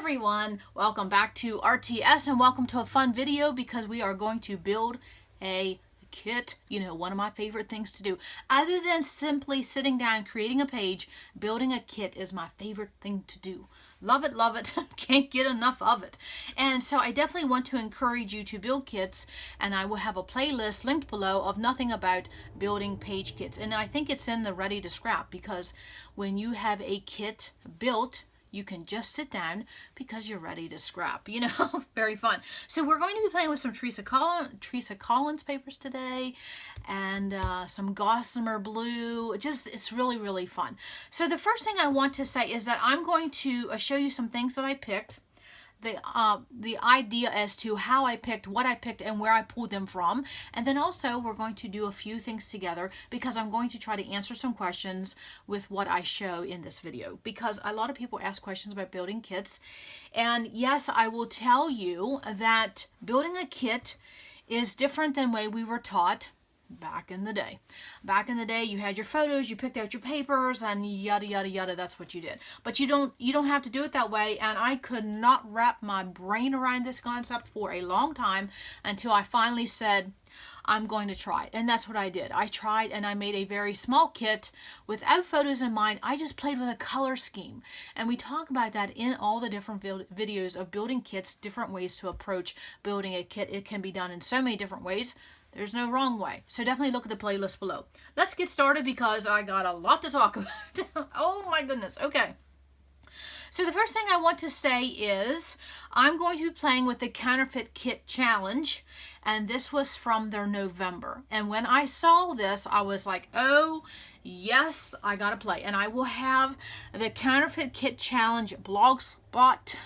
everyone, welcome back to RTS and welcome to a fun video because we are going to build a kit. You know, one of my favorite things to do. Other than simply sitting down creating a page, building a kit is my favorite thing to do. Love it, can't get enough of it. And so I definitely want to encourage you to build kits, and I will have a playlist linked below of nothing about building page kits. And I think it's in the Ready to Scrap, because when you have a kit built, you can just sit down because you're ready to scrap, you know. Very fun. So we're going to be playing with some Teresa Collins papers today, and some Gossamer blue. It's really fun. So the first thing I want to say is that I'm going to show you some things that I picked. The idea as to how I picked, what I picked, and where I pulled them from. And then also we're going to do a few things together because I'm going to try to answer some questions with what I show in this video, because a lot of people ask questions about building kits. And yes, I will tell you that building a kit is different than the way we were taught back in the day. Back in the day, you had your photos, you picked out your papers, and yada yada, that's what you did. But you don't have to do it that way, and I could not wrap my brain around this concept for a long time until I finally said, I'm going to try it. And that's what I did. I tried, and I made a very small kit without photos in mind. I just played with a color scheme. And we talk about that in all the different videos of building kits, different ways to approach building a kit. It can be done in so many different ways. There's no wrong way. So definitely look at the playlist below. Let's get started because I got a lot to talk about. Oh my goodness. Okay. So the first thing I want to say is I'm going to be playing with the Counterfeit Kit Challenge, and this was from their November. And when I saw this, I was like, oh yes, I gotta play. And I will have the Counterfeit Kit Challenge blogspot.com.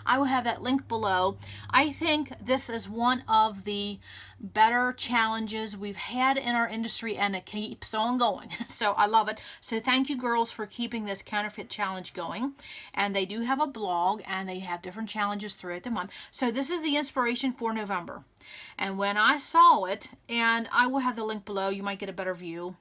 I will have that link below. I think this is one of the better challenges we've had in our industry, and it keeps on going. So I love it. So thank you, girls, for keeping this counterfeit challenge going. And they do have a blog, and they have different challenges throughout the month. So this is the inspiration for November. And when I saw it, and I will have the link below, you might get a better view.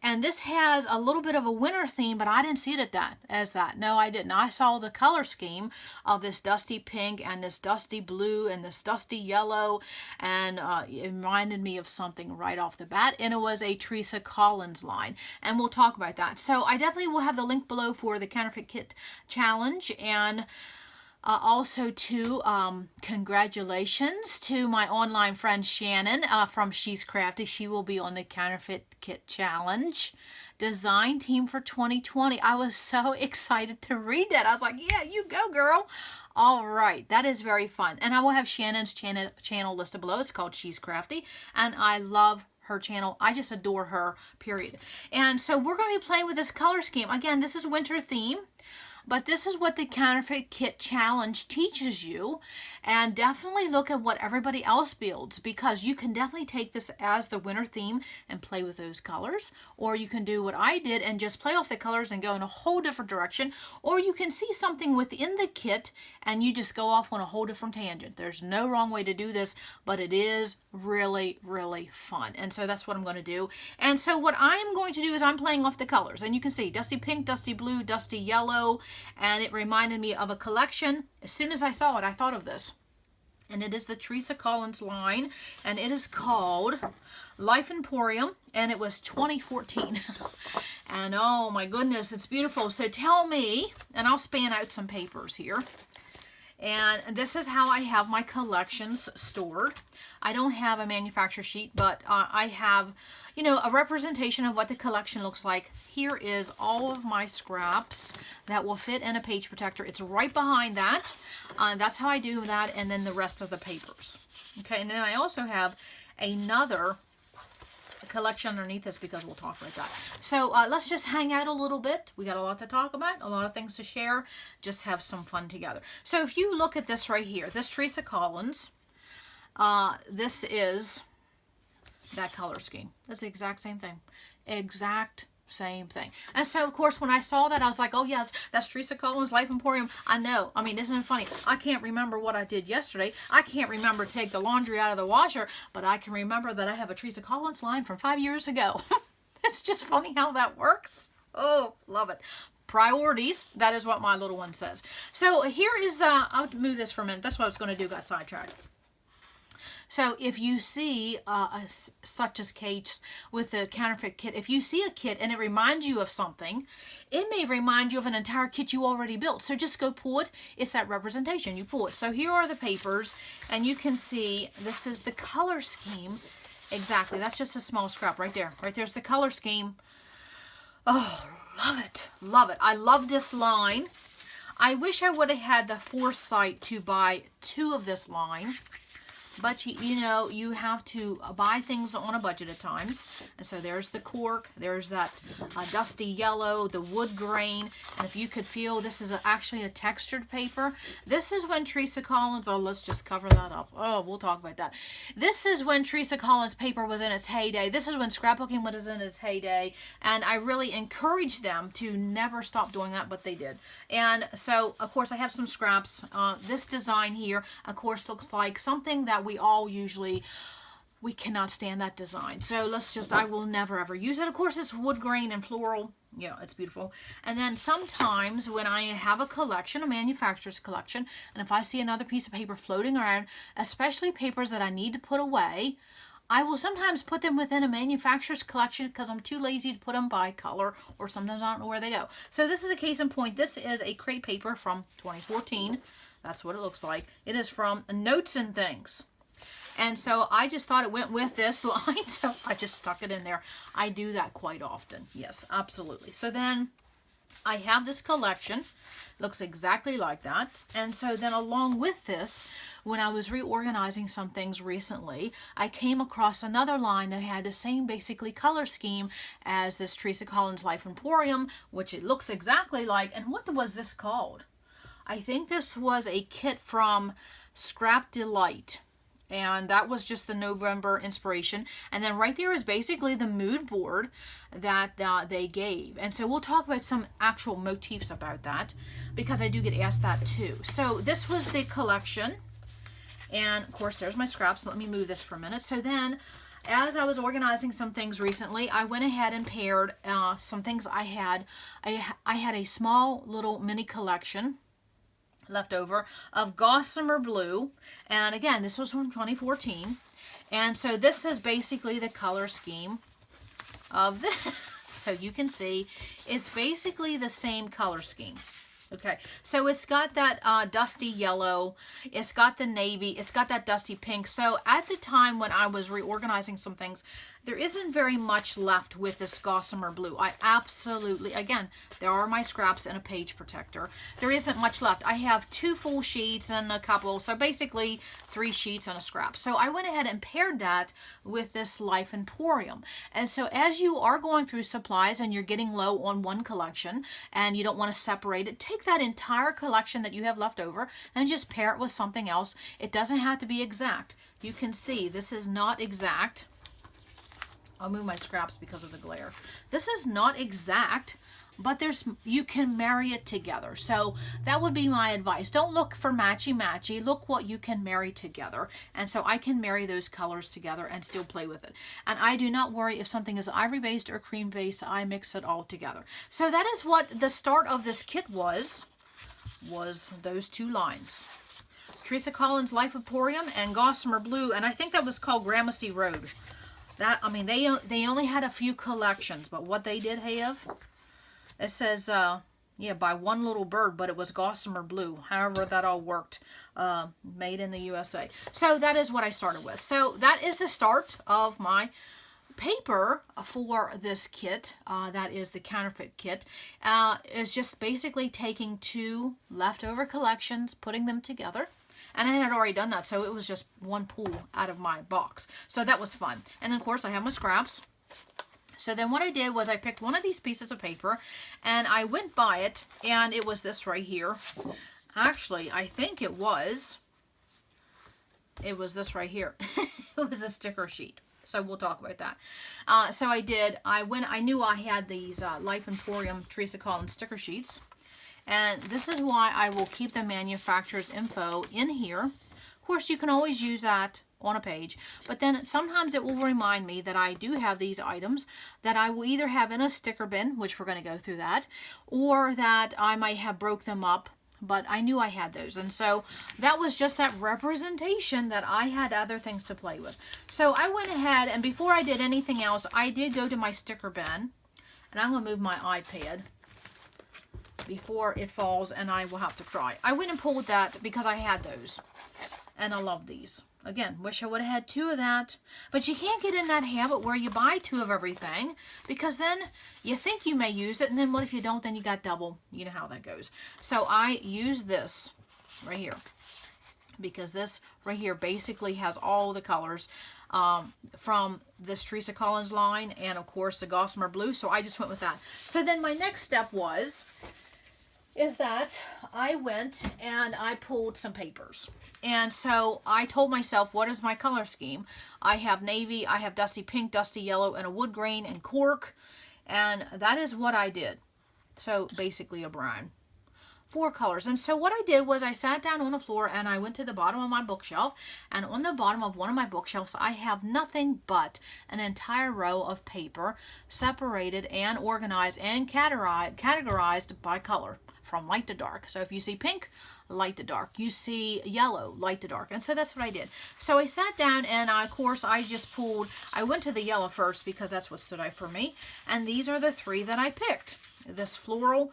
And this has a little bit of a winter theme, but I didn't see it as that. No, I didn't. I saw the color scheme of this dusty pink and this dusty blue and this dusty yellow, and it reminded me of something right off the bat, and it was a Teresa Collins line, and we'll talk about that. So I definitely will have the link below for the Counterfeit Kit Challenge, and also, too, congratulations to my online friend Shannon from She's Crafty. She will be on the Counterfeit Kit Challenge design team for 2020. I was so excited to read that. I was like, yeah, you go, girl. All right, that is very fun. And I will have Shannon's channel listed below. It's called She's Crafty, and I love her channel. I just adore her, period. And so we're going to be playing with this color scheme. Again, this is winter theme. But this is what the Counterfeit Kit Challenge teaches you. And definitely look at what everybody else builds, because you can definitely take this as the winter theme and play with those colors. Or you can do what I did and just play off the colors and go in a whole different direction. Or you can see something within the kit and you just go off on a whole different tangent. There's no wrong way to do this, but it is really fun. And so that's what I'm going to do. And so what I'm going to do is I'm playing off the colors. And you can see dusty pink, dusty blue, dusty yellow. And it reminded me of a collection. As soon as I saw it, I thought of this. And it is the Teresa Collins line. And it is called Life Emporium. And it was 2014. And oh my goodness, it's beautiful. So tell me, and I'll span out some papers here. And this is how I have my collections stored. I don't have a manufacturer sheet, but I have, you know, a representation of what the collection looks like. Here is all of my scraps that will fit in a page protector. It's right behind that. That's how I do that, and then the rest of the papers. Okay, and then I also have another collection underneath this because we'll talk about that. So let's just hang out a little bit. We got a lot to talk about, a lot of things to share, just have some fun together. So if you look at this right here, this Teresa Collins, this is that color scheme. That's the exact same thing. Exact same thing. And so, of course, when I saw that, I was like, oh, yes, that's Teresa Collins' Life Emporium. I know. I mean, isn't it funny? I can't remember what I did yesterday. I can't remember to take the laundry out of the washer, but I can remember that I have a Teresa Collins line from 5 years ago. It's just funny how that works. Oh, love it. priorities. That is what my little one says. So here is the, I'll move this for a minute. That's what I was going to do, got sidetracked. So if you see such as Kate's with the Counterfeit kit, if you see a kit and it reminds you of something, it may remind you of an entire kit you already built. So just go pull it. It's that representation. You pull it. So here are the papers, and you can see this is the color scheme. Exactly. That's just a small scrap right there. Right there's the color scheme. Oh, love it. Love it. I love this line. I wish I would have had the foresight to buy 2 of this line. But, you know, you have to buy things on a budget at times. And so there's the cork. There's that dusty yellow, the wood grain. And if you could feel, this is actually a textured paper. This is when Teresa Collins, oh, let's just cover that up. Oh, we'll talk about that. This is when Teresa Collins' paper was in its heyday. This is when scrapbooking was in its heyday. And I really encourage them to never stop doing that, but they did. And so, of course, I have some scraps. This design here, of course, looks like something that we all usually, we cannot stand that design. So let's just, I will never ever use it. Of course, it's wood grain and floral. Yeah, it's beautiful. And then sometimes when I have a collection, a manufacturer's collection, and if I see another piece of paper floating around, especially papers that I need to put away, I will sometimes put them within a manufacturer's collection because I'm too lazy to put them by color, or sometimes I don't know where they go. So this is a case in point. This is a crepe paper from 2014. That's what it looks like. It is from Notes and Things. And so I just thought it went with this line, so I just stuck it in there. I do that quite often. Yes, absolutely. So then I have this collection. Looks exactly like that. And so then along with this, when I was reorganizing some things recently, I came across another line that had the same basically color scheme as this Teresa Collins Life Emporium, which it looks exactly like. And what was this called? I think this was a kit from Scrap Delight. And that was just the November inspiration. And then right there is basically the mood board that they gave. And so we'll talk about some actual motifs about that, because I do get asked that too. So this was the collection. And of course, there's my scraps. Let me move this for a minute. So then, as I was organizing some things recently, I went ahead and paired some things I had. I had a small little mini collection left over of Gossamer Blue, and again, this was from 2014, and so this is basically the color scheme of this. So you can see it's basically the same color scheme. Okay, so it's got that dusty yellow, it's got the navy, it's got that dusty pink. So at the time when I was reorganizing some things, there isn't very much left with this Gossamer Blue. I absolutely, again, there are my scraps and a page protector. There isn't much left. I have 2 full sheets and a couple, so basically 3 sheets and a scrap. So I went ahead and paired that with this Life Emporium. And so as you are going through supplies and you're getting low on one collection and you don't want to separate it, take that entire collection that you have left over and just pair it with something else. It doesn't have to be exact. You can see this is not exact. I'll move my scraps because of the glare. This is not exact, but you can marry it together. So that would be my advice. Don't look for matchy-matchy. Look what you can marry together. And so I can marry those colors together and still play with it. And I do not worry if something is ivory-based or cream-based. I mix it all together. So that is what the start of this kit was those 2 lines. Teresa Collins Life Emporium and Gossamer Blue, and I think that was called Gramercy Road. That, I mean, they only had a few collections, but what they did have, it says, yeah, by One Little Bird, but it was Gossamer Blue. However that all worked, made in the USA. So that is what I started with. So that is the start of my paper for this kit. That is the Counterfeit kit. Is just basically taking 2 leftover collections, putting them together. And I had already done that, so it was just one pull out of my box. So that was fun. And then, of course, I have my scraps. So then what I did was I picked one of these pieces of paper, and I went by it, and it was this right here. Actually, I think it was this right here. It was a sticker sheet. So we'll talk about that. So I knew I had these Life Emporium Teresa Collins sticker sheets. And this is why I will keep the manufacturer's info in here. Of course, you can always use that on a page, but then sometimes it will remind me that I do have these items that I will either have in a sticker bin, which we're going to go through that, or that I might have broke them up, but I knew I had those. And so that was just that representation that I had other things to play with. So I went ahead, and before I did anything else, I did go to my sticker bin, and I'm going to move my iPad before it falls and I will have to cry. I went and pulled that because I had those, and I love these. Again, wish I would have had 2 of that, but you can't get in that habit where you buy 2 of everything, because then you think you may use it, and then what if you don't? Then you got double. You know how that goes. So I use this right here, because this right here basically has all the colors from this Teresa Collins line, and of course the Gossamer Blue, so I just went with that. So then my next step is that I went and I pulled some papers. And so I told myself, what is my color scheme? I have navy, I have dusty pink, dusty yellow, and a wood grain and cork. And that is what I did. So basically a brown. 4 colors. And so what I did was I sat down on the floor and I went to the bottom of my bookshelf, and on the bottom of one of my bookshelves I have nothing but an entire row of paper separated and organized and categorized by color from light to dark. So if you see pink, light to dark. You see yellow, light to dark. And so that's what I did. So I sat down and of course I just pulled, I went to the yellow first because that's what stood out for me. And these are the 3 that I picked. This floral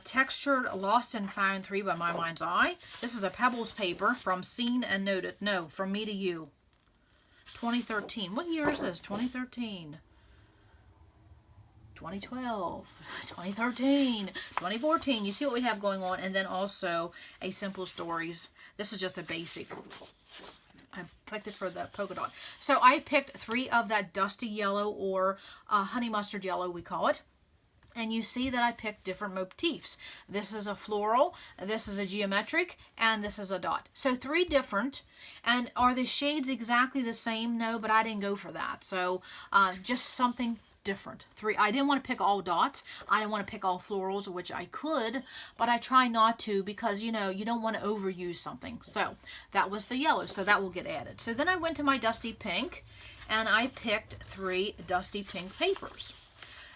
textured Lost and Found 3 by My Mind's Eye. This is a Pebbles paper from Seen and Noted. No, From Me to You. 2013. What year is this? 2013. 2012, 2013, 2014. You see what we have going on. And then also a Simple Stories. This is just a basic. I picked it for the polka dot. So I picked 3 of that dusty yellow, or honey mustard yellow we call it. And you see that I picked different motifs. This is a floral, this is a geometric, and this is a dot. So 3 different. And are the shades exactly the same? No, but I didn't go for that. So just something different. 3. I didn't want to pick all dots. I didn't want to pick all florals, which I could, but I try not to, because you know you don't want to overuse something. So that was the yellow, so that will get added. So then I went to my dusty pink and I picked 3 dusty pink papers.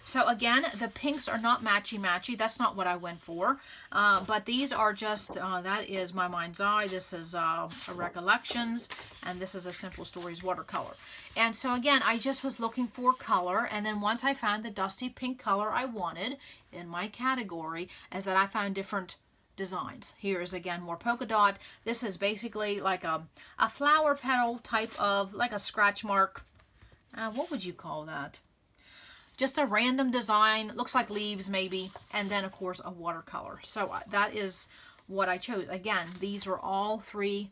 So again, the pinks are not matchy-matchy. That's not what I went for. But these are just, that is My Mind's Eye. This is a Recollections. And this is a Simple Stories watercolor. And so again, I just was looking for color. And then once I found the dusty pink color I wanted in my category, is that I found different designs. Here is again more polka dot. This is basically like a flower petal type of, like a scratch mark. What would you call that? Just a random design, looks like leaves maybe, and then of course a watercolor. So that is what I chose. Again, these are all 3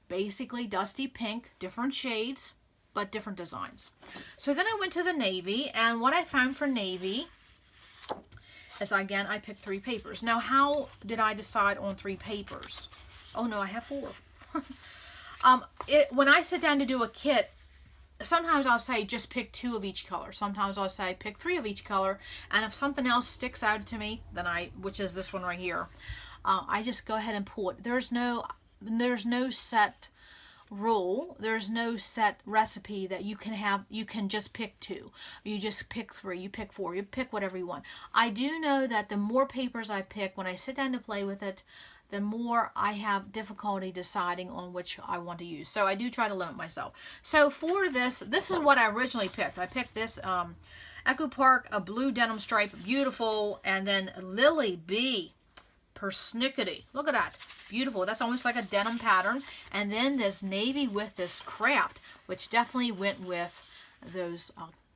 basically dusty pink, different shades, but different designs. So then I went to the navy, and what I found for navy is, again, I picked 3 papers. Now, how did I decide on 3 papers? Oh no, I have 4. When I sit down to do a kit, sometimes I'll say just pick 2 of each color. Sometimes I'll say pick 3 of each color. And if something else sticks out to me, then which is this one right here, I just go ahead and pull it. There's no set rule. There's no set recipe that you can have. You can just pick 2. You just pick 3. You pick 4. You pick whatever you want. I do know that the more papers I pick, when I sit down to play with it, the more I have difficulty deciding on which I want to use. So I do try to limit myself. So for this is what I originally picked. I picked this Echo Park, a blue denim stripe, beautiful, and then Lily B. Persnickety. Look at that. Beautiful. That's almost like a denim pattern. And then this navy with this craft, which definitely went with those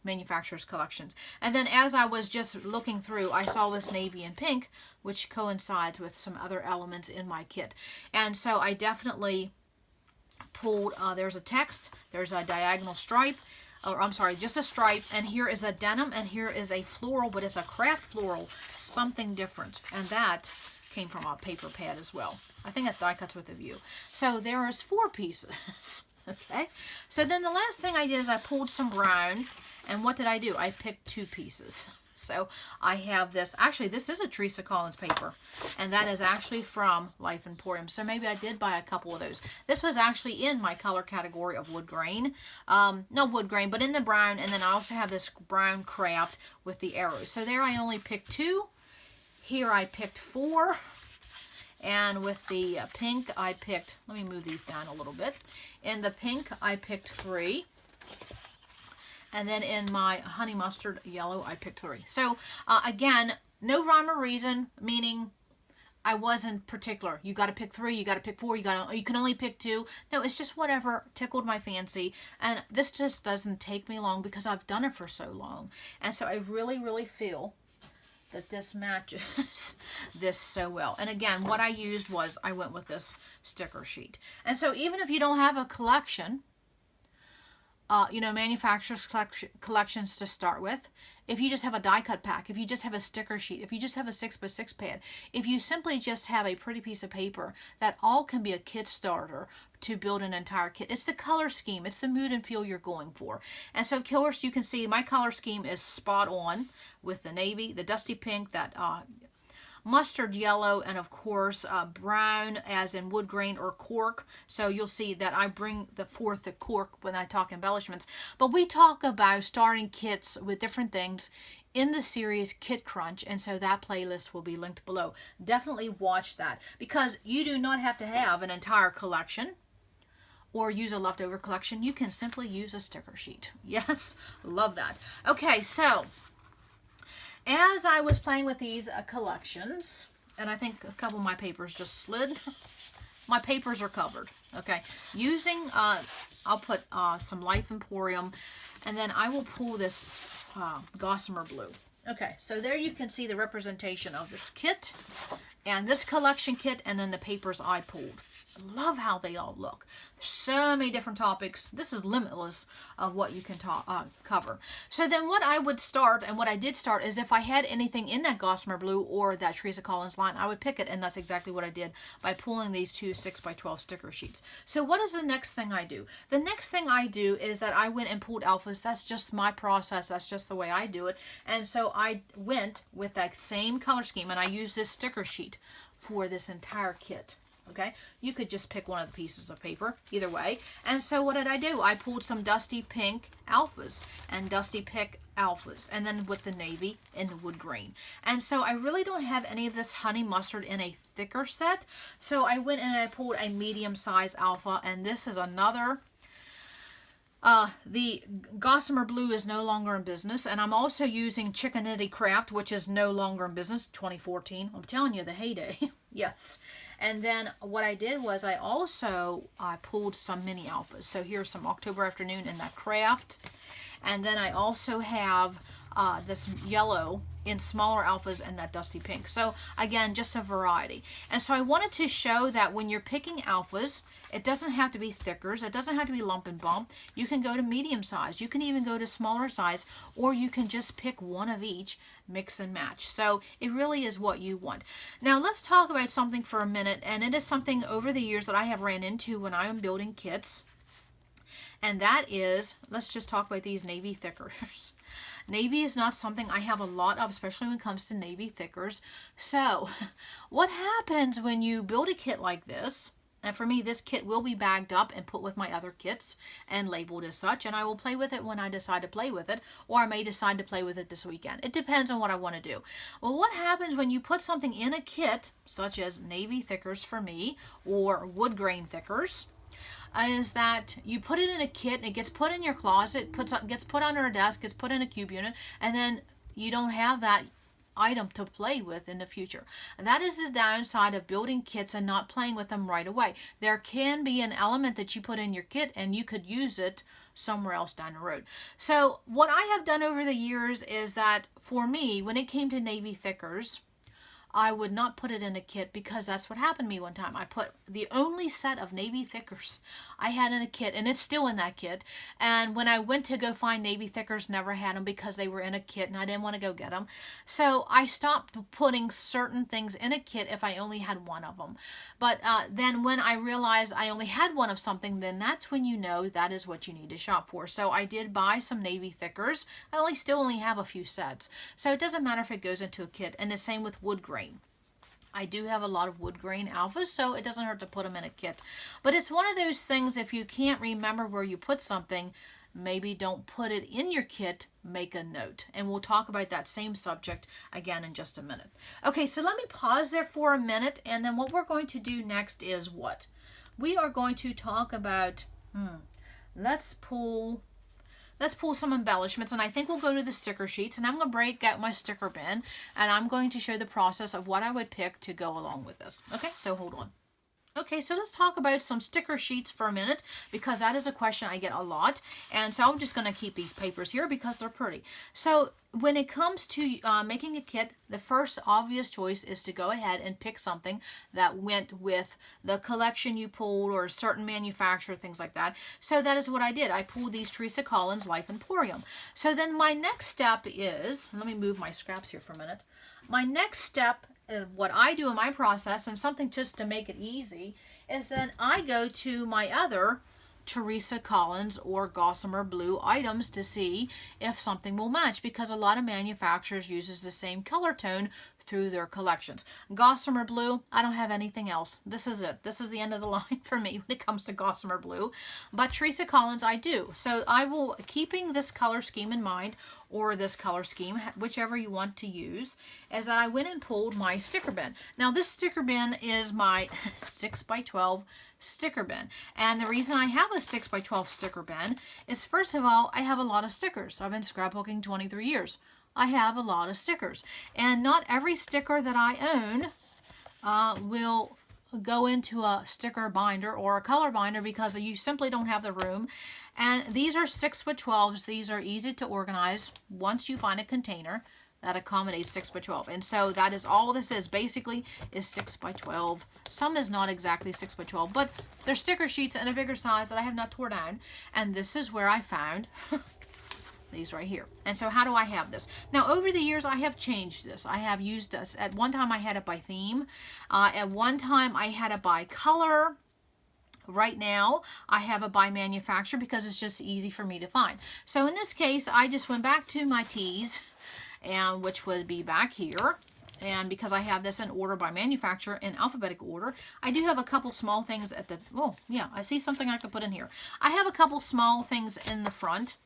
manufacturers collections. And then as I was just looking through, I saw this navy and pink, which coincides with some other elements in my kit. And so I definitely pulled, there's a text, there's a diagonal stripe, or I'm sorry, just a stripe, and here is a denim, and here is a floral, but it's a craft floral, something different. And that came from a paper pad as well. I think that's die cuts with a view. So there is 4 pieces. Okay, so then the last thing I did is I pulled some brown, and what did I do? I picked 2 pieces. So I have this, actually this is a Teresa Collins paper, and that is actually from Life Emporium. So maybe I did buy a couple of those. This was actually in my color category of wood grain. No wood grain, but in the brown. And then I also have this brown craft with the arrows. So there I only picked 2. Here I picked 4. And with the pink, I picked, let me move these down a little bit. In the pink, I picked 3. And then in my honey mustard yellow, I picked 3. So again, no rhyme or reason, meaning I wasn't particular. You got to pick 3, you got to pick 4, you can only pick 2. No, it's just whatever tickled my fancy. And this just doesn't take me long because I've done it for so long. And so I really, really feel that this matches this so well. And again, what I used was I went with this sticker sheet. And so even if you don't have a collection, you know, manufacturer's collections to start with, if you just have a die cut pack, if you just have a sticker sheet, if you just have a 6x6 pad, if you simply just have a pretty piece of paper, that all can be a kit starter to build an entire kit. It's the color scheme, it's the mood and feel you're going for. And so of course you can see my color scheme is spot on with the navy, the dusty pink, that mustard yellow, and of course brown as in wood grain or cork. So you'll see that I bring forth the cork when I talk embellishments. But we talk about starting kits with different things in the series Kit Crunch, and so that playlist will be linked below. Definitely watch that, because you do not have to have an entire collection or use a leftover collection. You can simply use a sticker sheet. Yes, love that. Okay, so as I was playing with these collections, and I think a couple of my papers just slid. My papers are covered. Okay, using, I'll put some Life Emporium, and then I will pull this Gossamer Blue. Okay, so there you can see the representation of this kit, and this collection kit, and then the papers I pulled. I love how they all look. There's so many different topics. This is limitless of what you can cover. So then what I would start, and what I did start, is if I had anything in that Gossamer Blue or that Teresa Collins line, I would pick it, and that's exactly what I did by pulling these 2 6x12 sticker sheets. So what is the next thing I do? The next thing I do is that I went and pulled alphas. That's just my process. That's just the way I do it. And so I went with that same color scheme, and I used this sticker sheet for this entire kit. Okay, you could just pick one of the pieces of paper, either way. And so what did I do? I pulled some dusty pink alphas and dusty pink alphas, and then with the navy and the wood grain. And so I really don't have any of this honey mustard in a thicker set. So I went and I pulled a medium size alpha, and this is another. The Gossamer Blue is no longer in business, and I'm also using Chickanetti Craft, which is no longer in business, 2014. I'm telling you, the heyday. Yes. And then what I did was I pulled some mini alphas. So here's some October Afternoon in that craft. And then I also have this yellow in smaller alphas and that dusty pink. So again, just a variety. And so I wanted to show that when you're picking alphas, it doesn't have to be thickers. It doesn't have to be lump and bump. You can go to medium size. You can even go to smaller size, or you can just pick one of each, mix and match. So it really is what you want. Now let's talk about something for a minute, and it is something over the years that I have ran into when I am building kits. And that is, let's just talk about these navy thickers. Navy is not something I have a lot of, especially when it comes to navy thickers. So what happens when you build a kit like this? And for me, this kit will be bagged up and put with my other kits and labeled as such. And I will play with it when I decide to play with it, or I may decide to play with it this weekend. It depends on what I want to do. Well, what happens when you put something in a kit, such as navy thickers for me, or wood grain thickers, is that you put it in a kit and it gets put in your closet, gets put under a desk, gets put in a cube unit, and then you don't have that item to play with in the future. And that is the downside of building kits and not playing with them right away. There can be an element that you put in your kit and you could use it somewhere else down the road. So what I have done over the years is that for me, when it came to navy thickers, I would not put it in a kit, because that's what happened to me one time. I put the only set of navy thickers I had in a kit, and it's still in that kit. And when I went to go find navy thickers, never had them because they were in a kit and I didn't want to go get them. So I stopped putting certain things in a kit if I only had one of them. But then when I realized I only had one of something, then that's when you know that is what you need to shop for. So I did buy some navy thickers. I still only have a few sets. So it doesn't matter if it goes into a kit. And the same with wood grain. I do have a lot of wood grain alphas, so it doesn't hurt to put them in a kit. But it's one of those things, if you can't remember where you put something, maybe don't put it in your kit, make a note. And we'll talk about that same subject again in just a minute. Okay, so let me pause there for a minute, and then what we're going to do next is what? We are going to talk about, let's pull some embellishments, and I think we'll go to the sticker sheets, and I'm going to break out my sticker bin, and I'm going to show the process of what I would pick to go along with this. Okay, so hold on. Okay, so let's talk about some sticker sheets for a minute, because that is a question I get a lot. And so I'm just going to keep these papers here because they're pretty. So when it comes to making a kit, the first obvious choice is to go ahead and pick something that went with the collection you pulled or a certain manufacturer, things like that. So that is what I did. I pulled these Teresa Collins Life Emporium. So then my next step is, let me move my scraps here for a minute. My next step, what I do in my process, and something just to make it easy, is then I go to my other Teresa Collins or Gossamer Blue items to see if something will match, because a lot of manufacturers uses the same color tone through their collections. Gossamer Blue, I don't have anything else. This is it. This is the end of the line for me when it comes to Gossamer Blue. But Teresa Collins, I do. So I will, keeping this color scheme in mind, or this color scheme, whichever you want to use, is that I went and pulled my sticker bin. Now this sticker bin is my 6x12 sticker bin. And the reason I have a 6x12 sticker bin is, first of all, I have a lot of stickers. I've been scrapbooking 23 years. I have a lot of stickers, and not every sticker that I own will go into a sticker binder or a color binder, because you simply don't have the room. And these are 6x12s. These are easy to organize once you find a container that accommodates 6x12. And so that is all this is, basically, is 6x12. Some is not exactly 6x12, but they're sticker sheets in a bigger size that I have not torn down. And this is where I found these right here. And so how do I have this? Now over the years I have changed this. I have used this. At one time I had it by theme. At one time I had it by color. Right now I have it by manufacturer because it's just easy for me to find. So in this case I just went back to my T's, and which would be back here. And because I have this in order by manufacturer in alphabetical order, I do have a couple small things at the, oh yeah, I see something I could put in here. I have a couple small things in the front.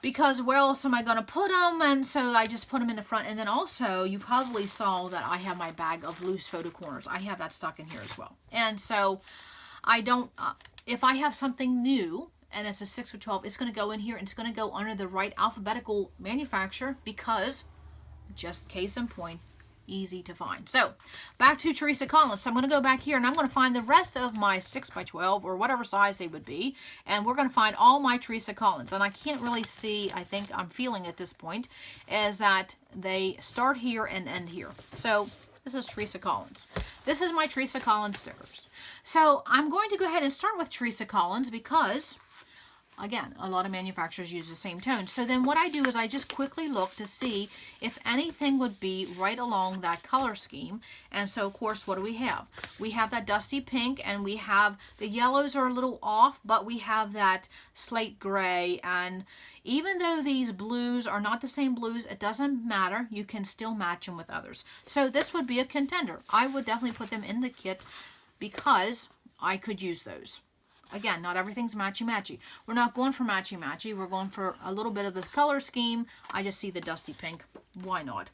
Because where else am I going to put them? And so I just put them in the front. And then also, you probably saw that I have my bag of loose photo corners. I have that stuck in here as well. And so I don't, if I have something new and it's a 6x12, it's going to go in here and it's going to go under the right alphabetical manufacturer, because, just case in point, easy to find. So back to Teresa Collins. So I'm going to go back here and I'm going to find the rest of my 6x12 or whatever size they would be, and we're going to find all my Teresa Collins. And I can't really see, I think I'm feeling at this point, is that they start here and end here. So this is Teresa Collins. This is my Teresa Collins stickers. So I'm going to go ahead and start with Teresa Collins because, again, a lot of manufacturers use the same tone. So then what I do is I just quickly look to see if anything would be right along that color scheme. And so, of course, what do we have? We have that dusty pink, and we have the yellows are a little off, but we have that slate gray. And even though these blues are not the same blues, it doesn't matter. You can still match them with others. So this would be a contender. I would definitely put them in the kit because I could use those. Again, not everything's matchy-matchy. We're not going for matchy-matchy. We're going for a little bit of the color scheme. I just see the dusty pink. Why not?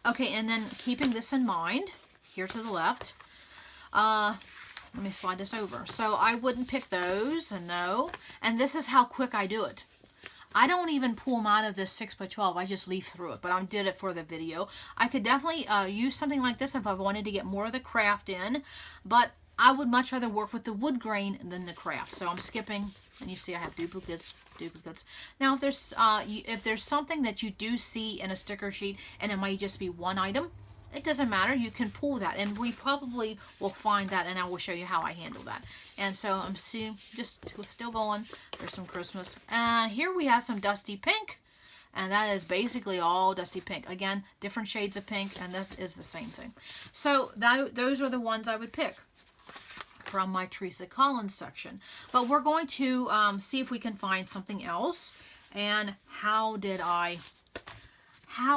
Okay, and then keeping this in mind, here to the left, let me slide this over. So I wouldn't pick those, and no. And this is how quick I do it. I don't even pull them out of this 6x12. I just leaf through it, but I did it for the video. I could definitely use something like this if I wanted to get more of the craft in, but I would much rather work with the wood grain than the craft. So I'm skipping, and you see I have duplicates. Now if there's something that you do see in a sticker sheet and it might just be one item, it doesn't matter. You can pull that, and we probably will find that, and I will show you how I handle that. And so I'm still going. There's some Christmas. And here we have some dusty pink, and that is basically all dusty pink. Again, different shades of pink, and that is the same thing. So those are the ones I would pick from my Teresa Collins section. But we're going to see if we can find something else, and how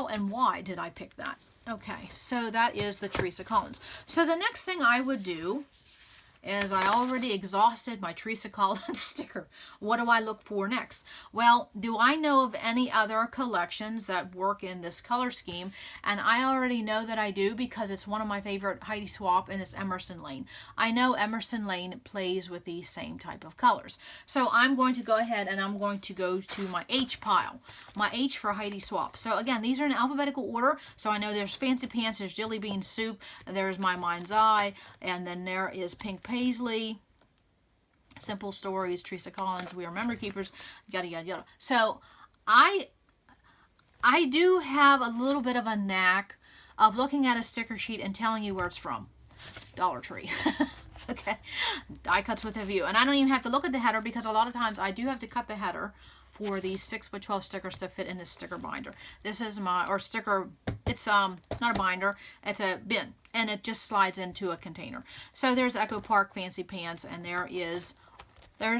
and why did I pick that. Okay, so that is the Teresa Collins. So the next thing I would do is I already exhausted my Teresa Collins sticker. What do I look for next? Well, do I know of any other collections that work in this color scheme? And I already know that I do, because it's one of my favorite Heidi Swapp, and it's Emerson Lane. I know Emerson Lane plays with these same type of colors. So I'm going to go ahead and I'm going to go to my H pile. My H for Heidi Swapp. So again, these are in alphabetical order. So I know there's Fancy Pants, there's Jelly Bean Soup, there's My Mind's Eye, and then there is Pink Paisley, Simple Stories, Teresa Collins, We Are Memory Keepers, yada yada yada. So I do have a little bit of a knack of looking at a sticker sheet and telling you where it's from. Dollar Tree. Okay, die cuts with a view. And I don't even have to look at the header, because a lot of times I do have to cut the header for these 6x12 stickers to fit in this sticker binder. This is my, or sticker, it's not a binder, it's a bin, and it just slides into a container. So there's Echo Park, Fancy Pants, and there's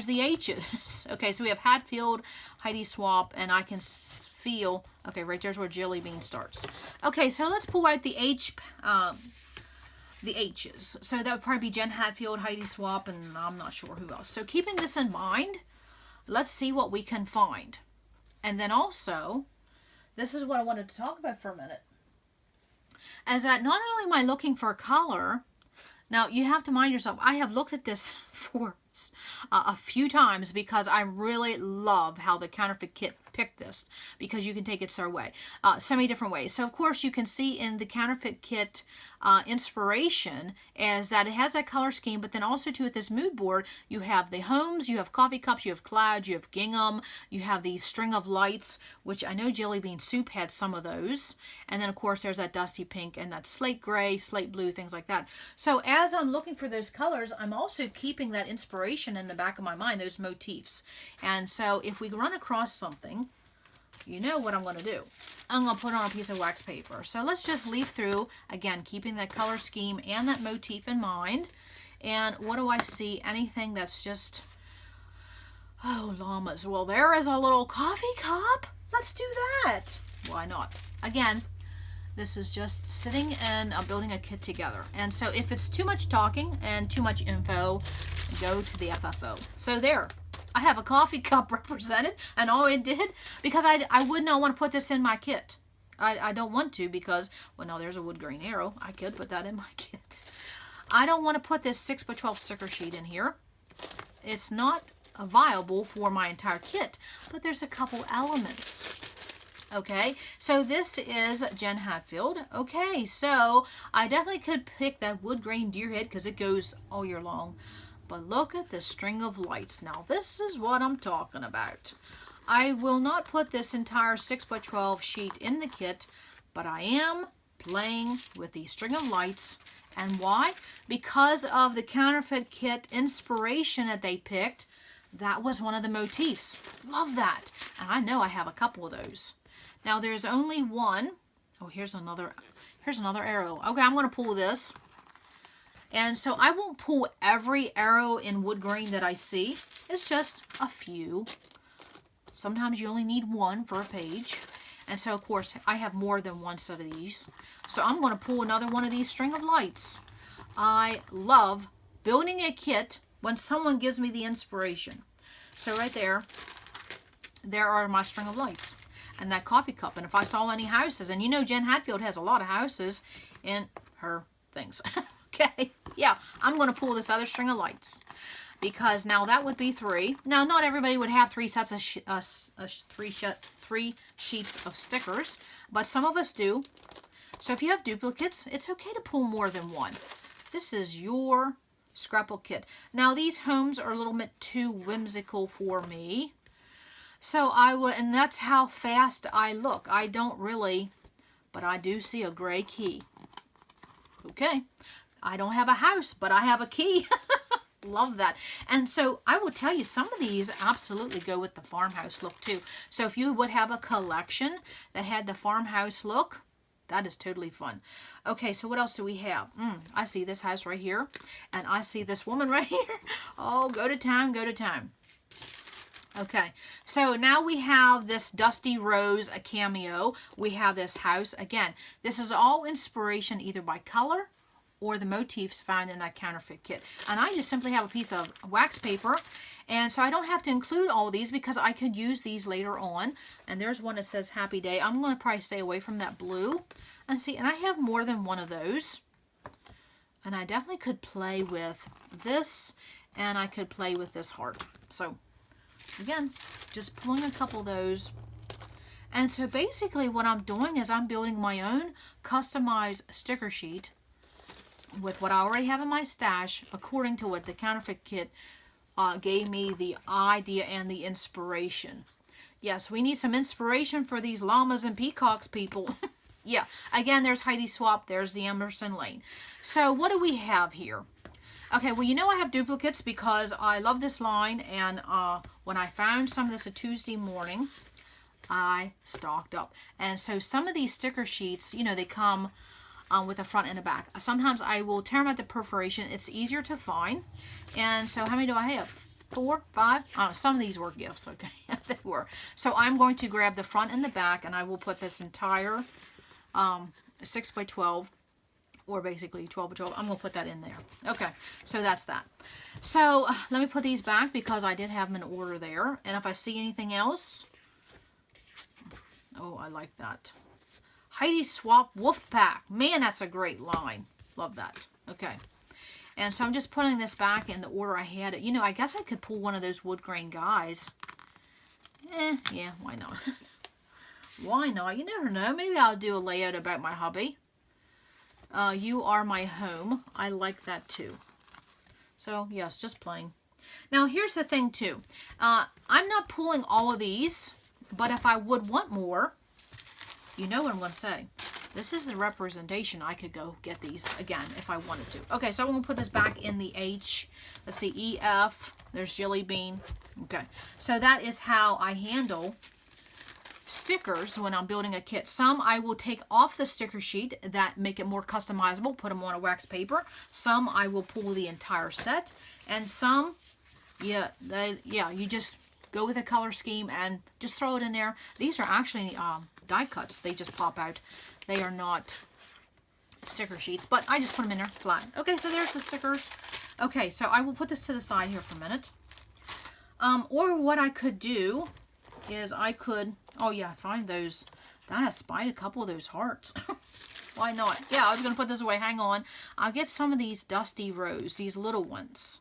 the H's. Okay, so we have Hatfield, Heidi Swapp, and I can feel, okay, right there's where Jelly Bean starts. Okay, so let's pull out the H's. So that would probably be Jen Hatfield, Heidi Swapp, and I'm not sure who else. So keeping this in mind, let's see what we can find. And then also, this is what I wanted to talk about for a minute. As that not only am I looking for a color, now you have to mind yourself, I have looked at this for a few times, because I really love how the Counterfeit kit picked this, because you can take it so many different ways. So of course you can see in the Counterfeit kit inspiration is that it has that color scheme, but then also too with this mood board, you have the homes, you have coffee cups, you have clouds, you have gingham, you have these string of lights, which I know Jelly Bean Soup had some of those. And then of course there's that dusty pink and that slate gray, slate blue, things like that. So as I'm looking for those colors, I'm also keeping that inspiration in the back of my mind, those motifs. And so if we run across something, you know what I'm going to do. I'm going to put it on a piece of wax paper. So let's just leaf through, again, keeping that color scheme and that motif in mind. And what do I see? Anything that's just, oh, llamas. Well, there is a little coffee cup. Let's do that. Why not? Again, this is just sitting and building a kit together. And so if it's too much talking and too much info, go to the FFO. So there. I have a coffee cup represented, and all it did, because I would not want to put this in my kit. I don't want to, because, well, no, there's a wood grain arrow. I could put that in my kit. I don't want to put this 6x12 sticker sheet in here. It's not viable for my entire kit, but there's a couple elements. Okay, so this is Jen Hatfield. Okay, so I definitely could pick that wood grain deer head, because it goes all year long. But look at the string of lights. Now this is what I'm talking about. I will not put this entire 6x12 sheet in the kit, but I am playing with the string of lights. And why? Because of the Counterfeit kit inspiration that they picked. That was one of the motifs. Love that. And I know I have a couple of those. Now there's only one. Oh, here's another arrow. Okay, I'm going to pull this. And so I won't pull every arrow in wood grain that I see. It's just a few. Sometimes you only need one for a page. And so, of course, I have more than one set of these. So I'm going to pull another one of these string of lights. I love building a kit when someone gives me the inspiration. So right there are my string of lights. And that coffee cup. And if I saw any houses, and you know Jen Hatfield has a lot of houses in her things. Okay, yeah, I'm going to pull this other string of lights, because now that would be 3. Now, not everybody would have 3 sets of 3 sheets of stickers, but some of us do. So if you have duplicates, it's okay to pull more than one. This is your scrapbook kit. Now these homes are a little bit too whimsical for me. So I would, and that's how fast I look. I don't really, but I do see a gray key. Okay. I don't have a house, but I have a key. Love that. And so I will tell you, some of these absolutely go with the farmhouse look too. So if you would have a collection that had the farmhouse look, that is totally fun. Okay, so what else do we have? I see this house right here, and I see this woman right here. Oh, go to town, go to town. Okay, so now we have this Dusty Rose, a cameo. We have this house. Again, this is all inspiration either by color or the motifs found in that counterfeit kit. And I just simply have a piece of wax paper, and so I don't have to include all these because I could use these later on. And there's one that says Happy Day. I'm going to probably stay away from that blue. And see, and I have more than one of those. And I definitely could play with this, and I could play with this heart. So, again, just pulling a couple of those. And so basically what I'm doing is I'm building my own customized sticker sheet with what I already have in my stash, according to what the counterfeit kit gave me the idea and the inspiration. Yes, we need some inspiration for these llamas and peacocks, people. Yeah, again, there's Heidi Swap, there's the Emerson Lane. So what do we have here? Okay, well, you know I have duplicates because I love this line, and when I found some of this a Tuesday morning, I stocked up. And so some of these sticker sheets, you know, they come with a front and a back. Sometimes I will tear them at the perforation. It's easier to find. And so how many do I have? 4, 5? Some of these were gifts. Okay, they were. So I'm going to grab the front and the back, and I will put this entire 6 by 12, or basically 12 by 12. I'm going to put that in there. Okay, so that's that. So let me put these back because I did have them in order there. And if I see anything else, oh, I like that. Heidi Swap Wolf Pack. Man, that's a great line. Love that. Okay. And so I'm just putting this back in the order I had it. You know, I guess I could pull one of those wood grain guys. Yeah, why not? Why not? You never know. Maybe I'll do a layout about my hubby. You Are My Home. I like that too. So, yes, just plain. Now, here's the thing too. I'm not pulling all of these, but if I would want more, you know what I'm going to say. This is the representation. I could go get these again if I wanted to. Okay, so I'm going to put this back in the H. Let's see, E, F. There's Jelly Bean. Okay, so that is how I handle stickers when I'm building a kit. Some I will take off the sticker sheet that make it more customizable, put them on a wax paper. Some I will pull the entire set. And some, yeah, you just go with a color scheme and just throw it in there. These are actually die cuts. They just pop out. They are not sticker sheets, but I just put them in there flat. Okay, so there's the stickers. Okay, so I will put this to the side here for a minute. Or what I could do is I could, oh yeah, find those. I spied a couple of those hearts. Why not? Yeah, I was going to put this away. Hang on. I'll get some of these Dusty Rose, these little ones,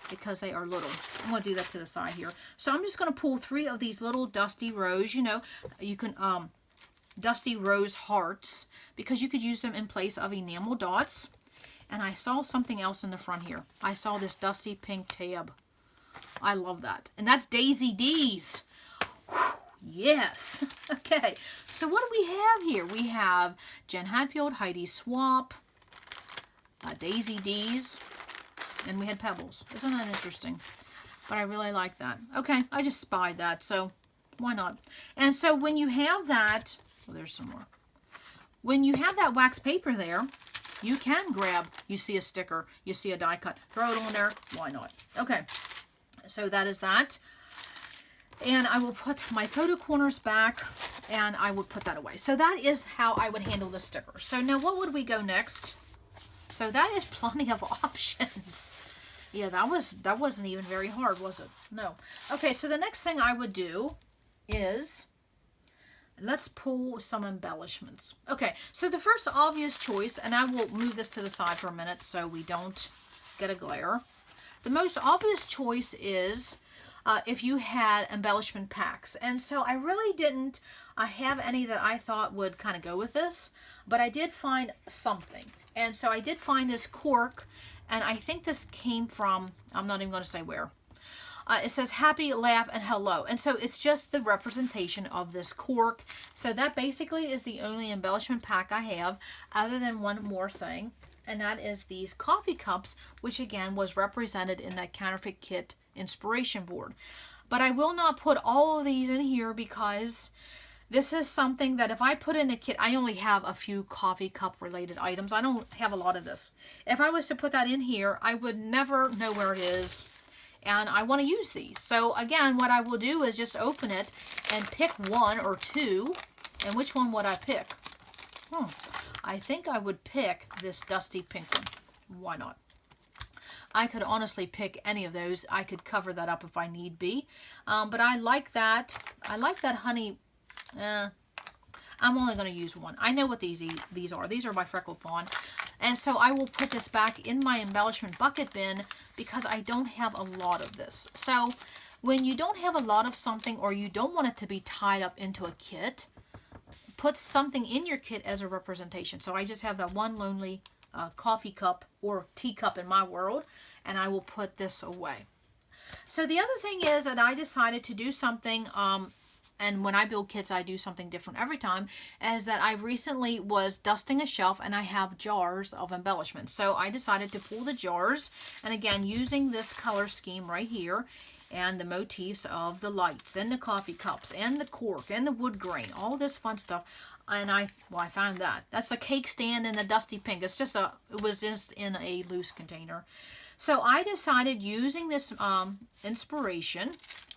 because they are little. I'm going to do that to the side here. So I'm just going to pull 3 of these little Dusty Rose. You know, you can, Dusty Rose hearts, because you could use them in place of enamel dots. And I saw something else in the front here. I saw this Dusty Pink tab. I love that. And that's Daisy D's. Whew, yes. Okay, so what do we have here? We have Jen Hadfield, Heidi Swap, Daisy D's, and we had Pebbles. Isn't that interesting? But I really like that. Okay, I just spied that, so why not? And so when you have that, well, there's some more. When you have that wax paper there, you can grab, you see a sticker, you see a die cut, throw it on there, why not? Okay, so that is that. And I will put my photo corners back, and I would put that away. So that is how I would handle the sticker. So now what would we go next? So that is plenty of options. Yeah, that wasn't even very hard, was it? No. Okay, so the next thing I would do is, let's pull some embellishments. Okay, so the first obvious choice, and I will move this to the side for a minute so we don't get a glare. The most obvious choice is if you had embellishment packs. And so I really didn't have any that I thought would kind of go with this, but I did find something. And so I did find this cork, and I think this came from, I'm not even going to say where. It says happy, laugh, and hello. And so it's just the representation of this cork. So that basically is the only embellishment pack I have, other than one more thing. And that is these coffee cups, which again was represented in that Counterfeit kit inspiration board. But I will not put all of these in here because this is something that if I put in a kit, I only have a few coffee cup related items. I don't have a lot of this. If I was to put that in here, I would never know where it is. And I want to use these. So again, what I will do is just open it and pick one or two. And which one would I pick? I think I would pick this dusty pink one. Why not? I could honestly pick any of those. I could cover that up if I need be. But I like that. I like that honey. I'm only going to use one. I know what these are. These are my Freckled Fawn. And so I will put this back in my embellishment bucket bin because I don't have a lot of this. So when you don't have a lot of something or you don't want it to be tied up into a kit, put something in your kit as a representation. So I just have that one lonely coffee cup or teacup in my world, and I will put this away. So the other thing is that I decided to do something, and when I build kits, I do something different every time, is that I recently was dusting a shelf and I have jars of embellishments. So I decided to pull the jars, and again, using this color scheme right here, and the motifs of the lights and the coffee cups and the cork and the wood grain, all this fun stuff. And I found that. That's a cake stand in the dusty pink. It was just in a loose container. So I decided, using this inspiration,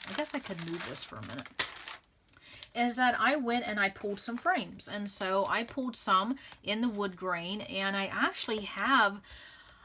I guess I could move this for a minute, is that I went and I pulled some frames. And so I pulled some in the wood grain, and I actually have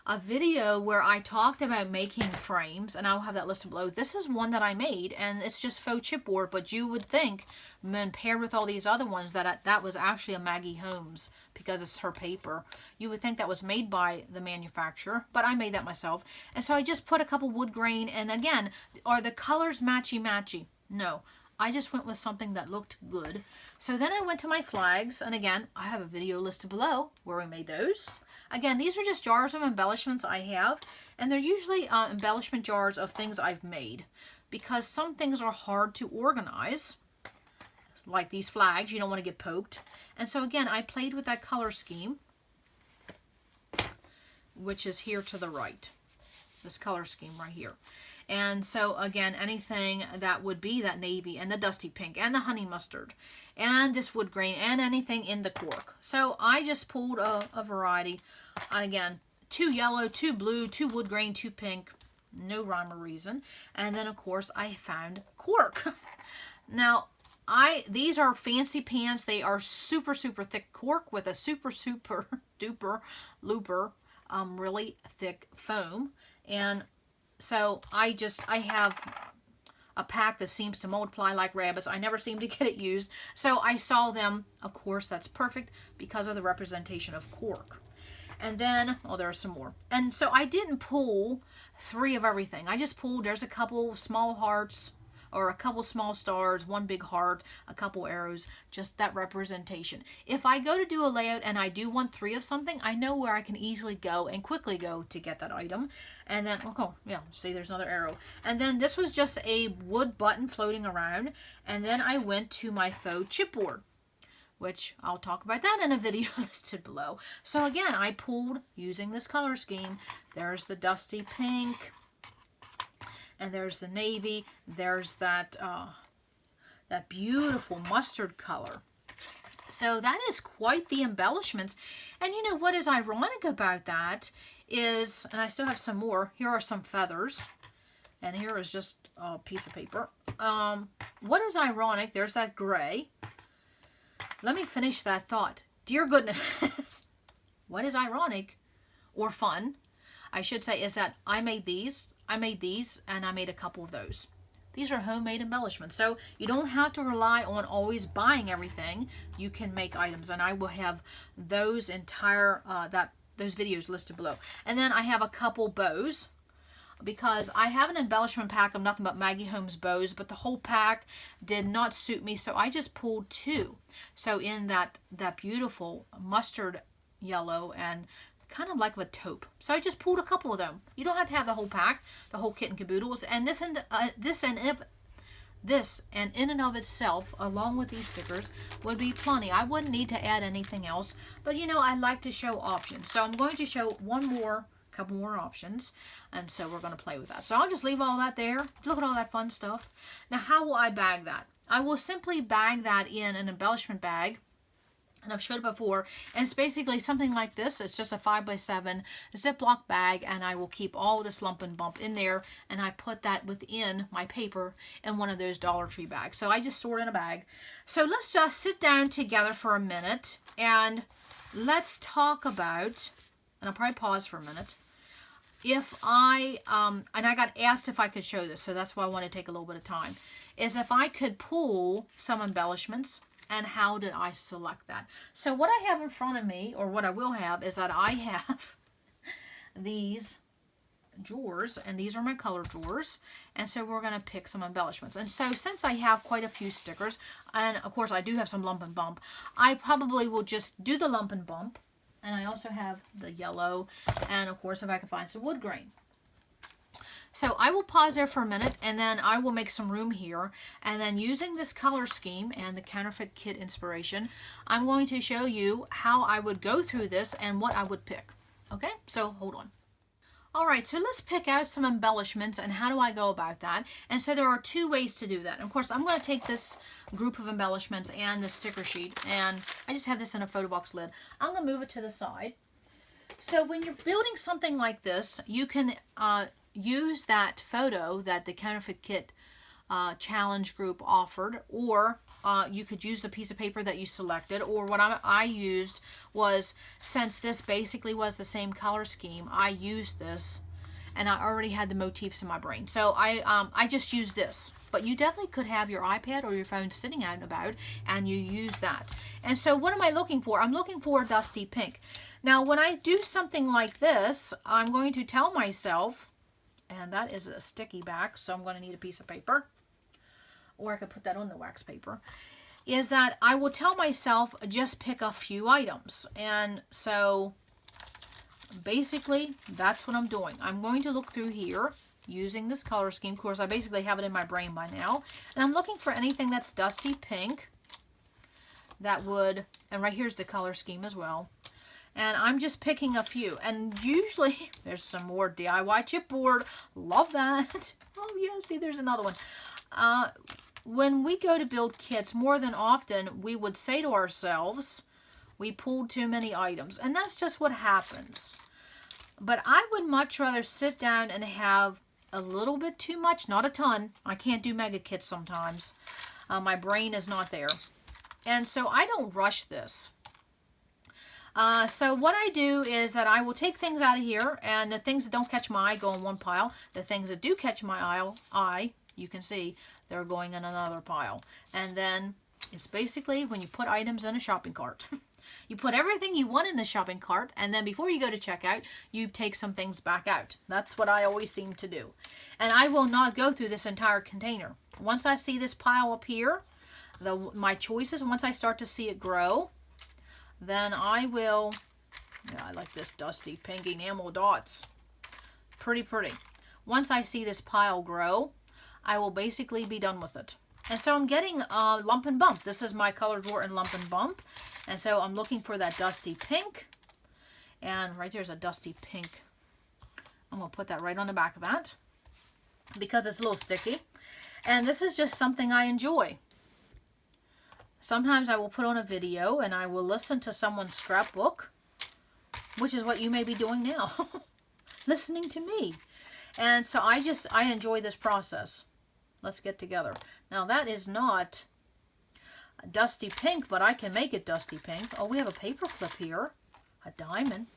a video where I talked about making frames, and I'll have that listed below. This is one that I made, and it's just faux chipboard, but you would think, when paired with all these other ones, that that was actually a Maggie Holmes, because it's her paper. You would think that was made by the manufacturer, but I made that myself. And so I just put a couple wood grain, and again, are the colors matchy-matchy? No. I just went with something that looked good. So then I went to my flags, and again, I have a video listed below where we made those. Again, these are just jars of embellishments I have, and they're usually embellishment jars of things I've made, because some things are hard to organize, like these flags. You don't want to get poked. And so again, I played with that color scheme, which is here to the right. This color scheme right here. And so again, anything that would be that navy and the dusty pink and the honey mustard and this wood grain and anything in the cork. So I just pulled a variety. Again, 2 yellow, 2 blue, 2 wood grain, 2 pink. No rhyme or reason. And then of course I found cork. Now these are fancy pants. They are super thick cork with a super duper looper, really thick foam. And so I have a pack that seems to multiply like rabbits. I never seem to get it used. So I saw them. Of course, that's perfect because of the representation of cork. And then, oh, there are some more. And so I didn't pull 3 of everything. I just pulled, there's a couple small hearts, or a couple small stars, 1 big heart, a couple arrows, just that representation. If I go to do a layout and I do want 3 of something, I know where I can easily go and quickly go to get that item. And then, oh yeah, see, there's another arrow. And then this was just a wood button floating around. And then I went to my faux chipboard, which I'll talk about that in a video listed below. So again, I pulled using this color scheme. There's the dusty pink. And there's the navy. There's that that beautiful mustard color. So that is quite the embellishments. And you know what is ironic about that is, and I still have some more. Here are some feathers. And here is just a piece of paper. What is ironic, there's that gray. Let me finish that thought. Dear goodness. What is ironic or fun, I should say, is that I made these, and I made a couple of those. These are homemade embellishments. So you don't have to rely on always buying everything. You can make items, and I will have those those videos listed below. And then I have a couple bows, because I have an embellishment pack of nothing but Maggie Holmes bows, but the whole pack did not suit me, so I just pulled 2. So in that beautiful mustard yellow and kind of like a taupe. So I just pulled a couple of them. You don't have to have the whole pack, the whole kit and caboodles. And this and in and of itself, along with these stickers, would be plenty. I wouldn't need to add anything else. But you know, I like to show options. So I'm going to show couple more options. And so we're going to play with that. So I'll just leave all that there. Look at all that fun stuff. Now, how will I bag that? I will simply bag that in an embellishment bag. And I've showed it before, and it's basically something like this. It's just a 5x7 Ziploc bag, and I will keep all of this lump and bump in there, and I put that within my paper in one of those Dollar Tree bags. So I just store it in a bag. So let's just sit down together for a minute, and let's talk about, and I'll probably pause for a minute, if I, and I got asked if I could show this, so that's why I want to take a little bit of time, is if I could pull some embellishments. And how did I select that? So what I have in front of me, or what I will have, is that I have these drawers, and these are my color drawers. And so we're going to pick some embellishments. And so since I have quite a few stickers, and of course I do have some lump and bump, I probably will just do the lump and bump. And I also have the yellow, and of course if I can find some wood grain. So I will pause there for a minute, and then I will make some room here. And then using this color scheme and the Counterfeit kit inspiration, I'm going to show you how I would go through this and what I would pick. Okay, so hold on. All right, so let's pick out some embellishments, and how do I go about that? And so there are two ways to do that. And of course, I'm going to take this group of embellishments and the sticker sheet, and I just have this in a photo box lid. I'm going to move it to the side. So when you're building something like this, you can use that photo that the Counterfeit Kit challenge group offered, or you could use the piece of paper that you selected, or what I used was, since this basically was the same color scheme, I used this, and I already had the motifs in my brain. So I just used this. But you definitely could have your iPad or your phone sitting out and about, and you use that. And so what am I looking for? I'm looking for a dusty pink. Now, when I do something like this, I'm going to tell myself, and that is a sticky back, so I'm going to need a piece of paper, or I could put that on the wax paper, is that I will tell myself just pick a few items. And so basically that's what I'm doing. I'm going to look through here using this color scheme. Of course, I basically have it in my brain by now, and I'm looking for anything that's dusty pink that would, and right here's the color scheme as well. And I'm just picking a few. And usually, there's some more DIY chipboard. Love that. Oh, yeah, see, there's another one. When we go to build kits, more than often, we would say to ourselves, we pulled too many items. And that's just what happens. But I would much rather sit down and have a little bit too much, not a ton. I can't do mega kits sometimes. My brain is not there. And so I don't rush this. So what I do is that I will take things out of here, and the things that don't catch my eye go in one pile. The things that do catch my eye, you can see, they're going in another pile. And then it's basically when you put items in a shopping cart. You put everything you want in the shopping cart, and then before you go to checkout, you take some things back out. That's what I always seem to do. And I will not go through this entire container. Once I see this pile up here, my choices, once I start to see it grow, then I will, yeah, I like this dusty pink enamel dots. Pretty pretty. Once I see this pile grow, I will basically be done with it. And so I'm getting lump and bump. This is my color drawer in lump and bump. And so I'm looking for that dusty pink. And right there's a dusty pink. I'm going to put that right on the back of that because it's a little sticky. And this is just something I enjoy. Sometimes I will put on a video and I will listen to someone's scrapbook, which is what you may be doing now, listening to me. And so I enjoy this process. Let's get together. Now that is not a dusty pink, but I can make it dusty pink. Oh, we have a paper clip here. A diamond.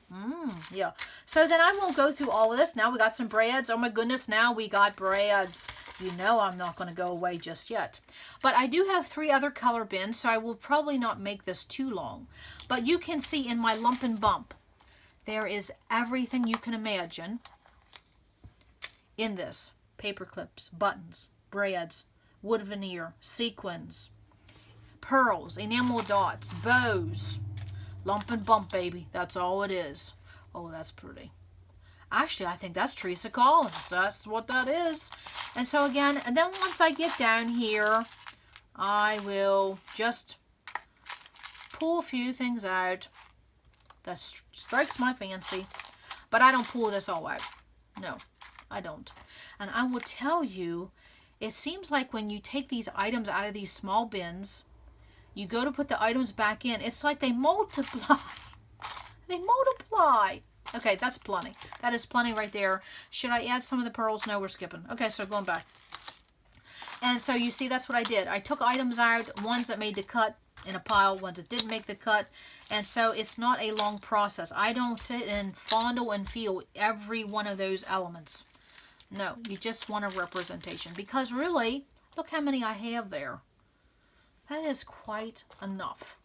Yeah. So then I won't go through all of this. Now we got some brads. Oh my goodness, now we got brads. You know I'm not going to go away just yet. But I do have 3 other color bins, so I will probably not make this too long. But you can see in my lump and bump, there is everything you can imagine in this. Paper clips, buttons, brads, wood veneer, sequins, pearls, enamel dots, bows. Lump and bump, baby. That's all it is. Oh, that's pretty. Actually, I think that's Teresa Collins. That's what that is. And so again, and then once I get down here, I will just pull a few things out that strikes my fancy. But I don't pull this all out. No, I don't. And I will tell you, it seems like when you take these items out of these small bins, you go to put the items back in, it's like they multiply. They multiply. Okay, that's plenty. That is plenty right there. Should I add some of the pearls? No, we're skipping. Okay, so going back. And so you see, that's what I did. I took items out, ones that made the cut in a pile, ones that didn't make the cut. And so it's not a long process. I don't sit and fondle and feel every one of those elements. No, you just want a representation. Because really, look how many I have there. That is quite enough.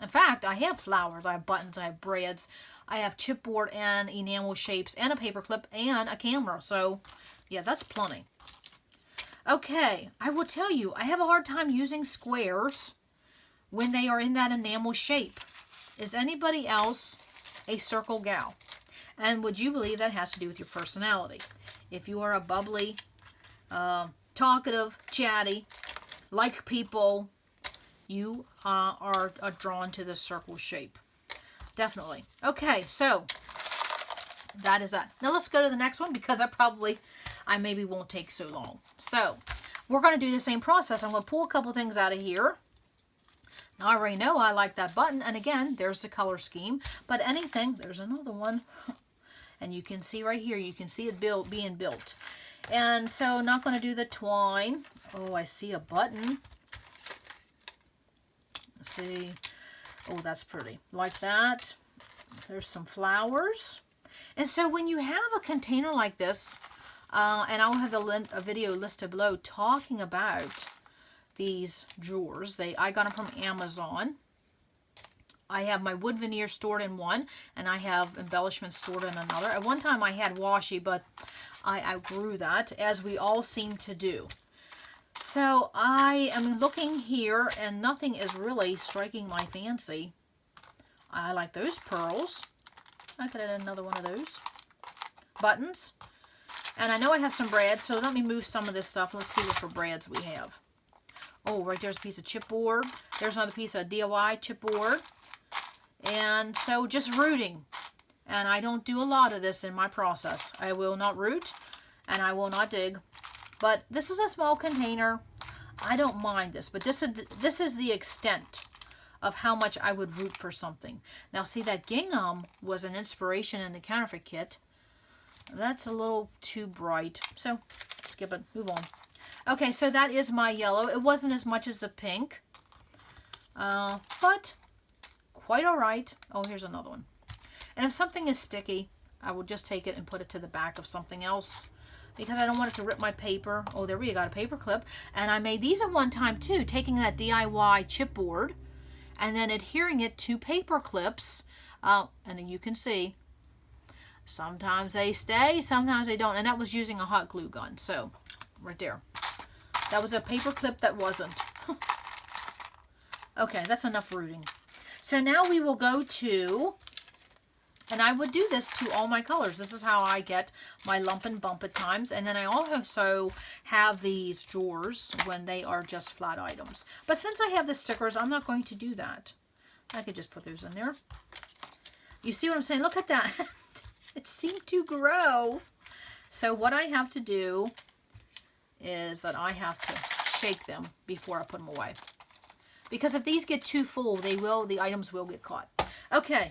In fact, I have flowers, I have buttons, I have brads, I have chipboard and enamel shapes, and a paper clip, and a camera. So, yeah, that's plenty. Okay, I will tell you, I have a hard time using squares when they are in that enamel shape. Is anybody else a circle gal? And would you believe that has to do with your personality? If you are a bubbly, talkative, chatty, like people, you are drawn to the circle shape. Definitely. Okay, so that is that. Now let's go to the next one because I maybe won't take so long. So we're going to do the same process. I'm going to pull a couple things out of here. Now I already know I like that button. And again, there's the color scheme. But anything, there's another one. And you can see right here, you can see it being built. And so not going to do the twine. Oh, I see a button. See, oh, that's pretty, like that. There's some flowers. And so when you have a container like this, and I'll have a video listed below talking about these drawers. I got them from Amazon. I have my wood veneer stored in one, and I have embellishments stored in another. At one time I had washi, but I outgrew that, as we all seem to do. So I am looking here, and nothing is really striking my fancy. I like those pearls. I could add another one of those. Buttons. And I know I have some brads, so let me move some of this stuff. Let's see what for brads we have. Oh, right there's a piece of chipboard. There's another piece of DIY chipboard. And so just rooting. And I don't do a lot of this in my process. I will not root, and I will not dig. But this is a small container. I don't mind this, but this is the extent of how much I would root for something. Now see, that gingham was an inspiration in the Counterfeit kit. That's a little too bright, so skip it, move on. Okay, so that is my yellow. It wasn't as much as the pink, but quite all right. Oh, here's another one. And if something is sticky, I will just take it and put it to the back of something else, because I don't want it to rip my paper. Oh, there we go, got a paper clip. And I made these at one time too, taking that DIY chipboard and then adhering it to paper clips. And then you can see, sometimes they stay, sometimes they don't. And that was using a hot glue gun. So, right there. That was a paper clip that wasn't. Okay, that's enough rooting. So now we will go to... And I would do this to all my colors. This is how I get my lump and bump at times. And then I also have these drawers when they are just flat items. But since I have the stickers, I'm not going to do that. I could just put those in there. You see what I'm saying? Look at that. It seemed to grow. So what I have to do is that I have to shake them before I put them away. Because if these get too full, the items will get caught. Okay.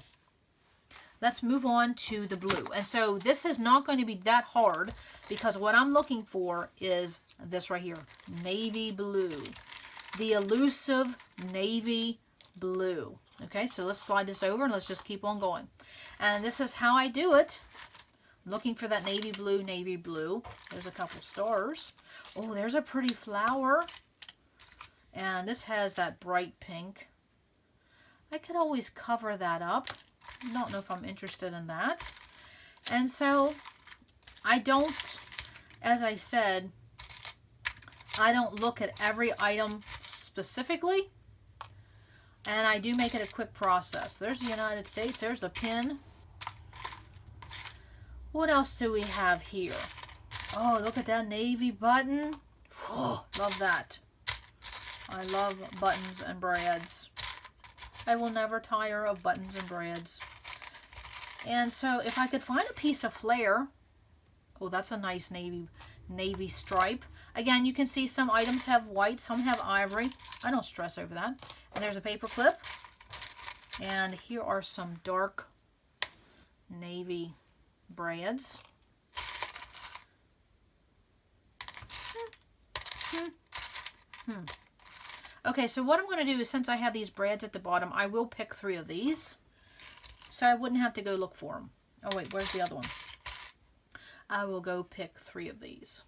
Let's move on to the blue. And so this is not going to be that hard, because what I'm looking for is this right here, navy blue. The elusive navy blue. Okay, so let's slide this over and let's just keep on going. And this is how I do it. I'm looking for that navy blue, navy blue. There's a couple stars. Oh, there's a pretty flower. And this has that bright pink. I could always cover that up. I don't know if I'm interested in that. And so I don't, as I said, I don't look at every item specifically. And I do make it a quick process. There's the United States. There's a pin. What else do we have here? Oh, look at that navy button. Oh, love that. I love buttons and brads. I will never tire of buttons and brads. And so if I could find a piece of flare, oh, that's a nice navy stripe. Again, you can see some items have white, some have ivory. I don't stress over that. And there's a paper clip. And here are some dark navy brads. Okay, so what I'm going to do is, since I have these brads at the bottom, I will pick 3 of these. So I wouldn't have to go look for them. Oh wait, where's the other one? I will go pick 3 of these.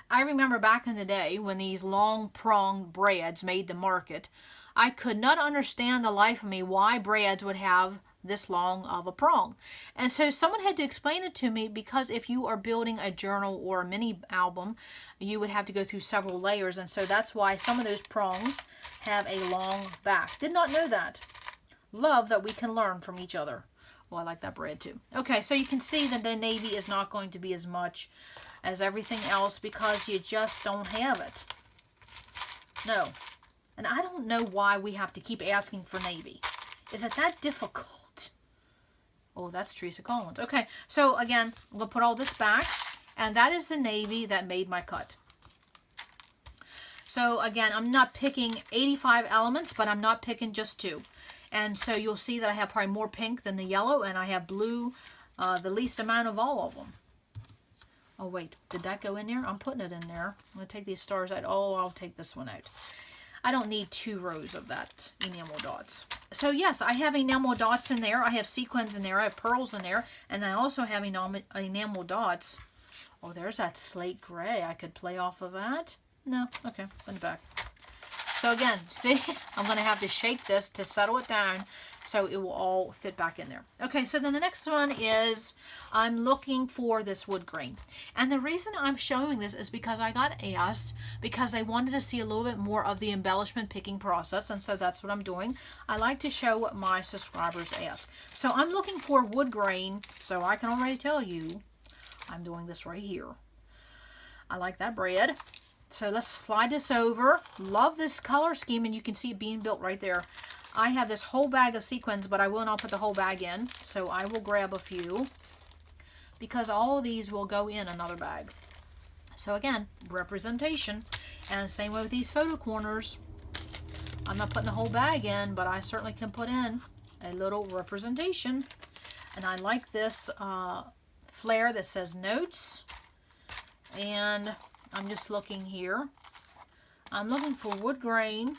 I remember back in the day when these long pronged brads made the market, I could not understand the life of me why brads would have this long of a prong. And so someone had to explain it to me, because if you are building a journal or a mini album, you would have to go through several layers. And so that's why some of those prongs have a long back. Did not know that. Love that we can learn from each other. Well, I like that brad too. Okay, so you can see that the navy is not going to be as much as everything else because you just don't have it. No. And I don't know why we have to keep asking for navy. Is it that difficult? Oh, that's Teresa Collins. Okay, so again, I'm going to put all this back. And that is the navy that made my cut. So again, I'm not picking 85 elements, but I'm not picking just 2. And so you'll see that I have probably more pink than the yellow, and I have blue, the least amount of all of them. Oh wait, did that go in there? I'm putting it in there. I'm going to take these stars out. Oh, I'll take this one out. I don't need 2 rows of that enamel dots. So yes, I have enamel dots in there. I have sequins in there. I have pearls in there. And I also have enamel dots. Oh, there's that slate gray. I could play off of that. No, okay, put it back. So again, see, I'm going to have to shake this to settle it down so it will all fit back in there. Okay, so then the next one is I'm looking for this wood grain. And the reason I'm showing this is because I got asked, because they wanted to see a little bit more of the embellishment picking process, and so that's what I'm doing. I like to show what my subscribers ask. So I'm looking for wood grain, so I can already tell you I'm doing this right here. I like that brad. So let's slide this over. Love this color scheme, and you can see it being built right there. I have this whole bag of sequins, but I will not put the whole bag in. So I will grab a few, because all of these will go in another bag. So again, representation. And same way with these photo corners. I'm not putting the whole bag in, but I certainly can put in a little representation. And I like this flare that says notes. And I'm just looking here. I'm looking for wood grain.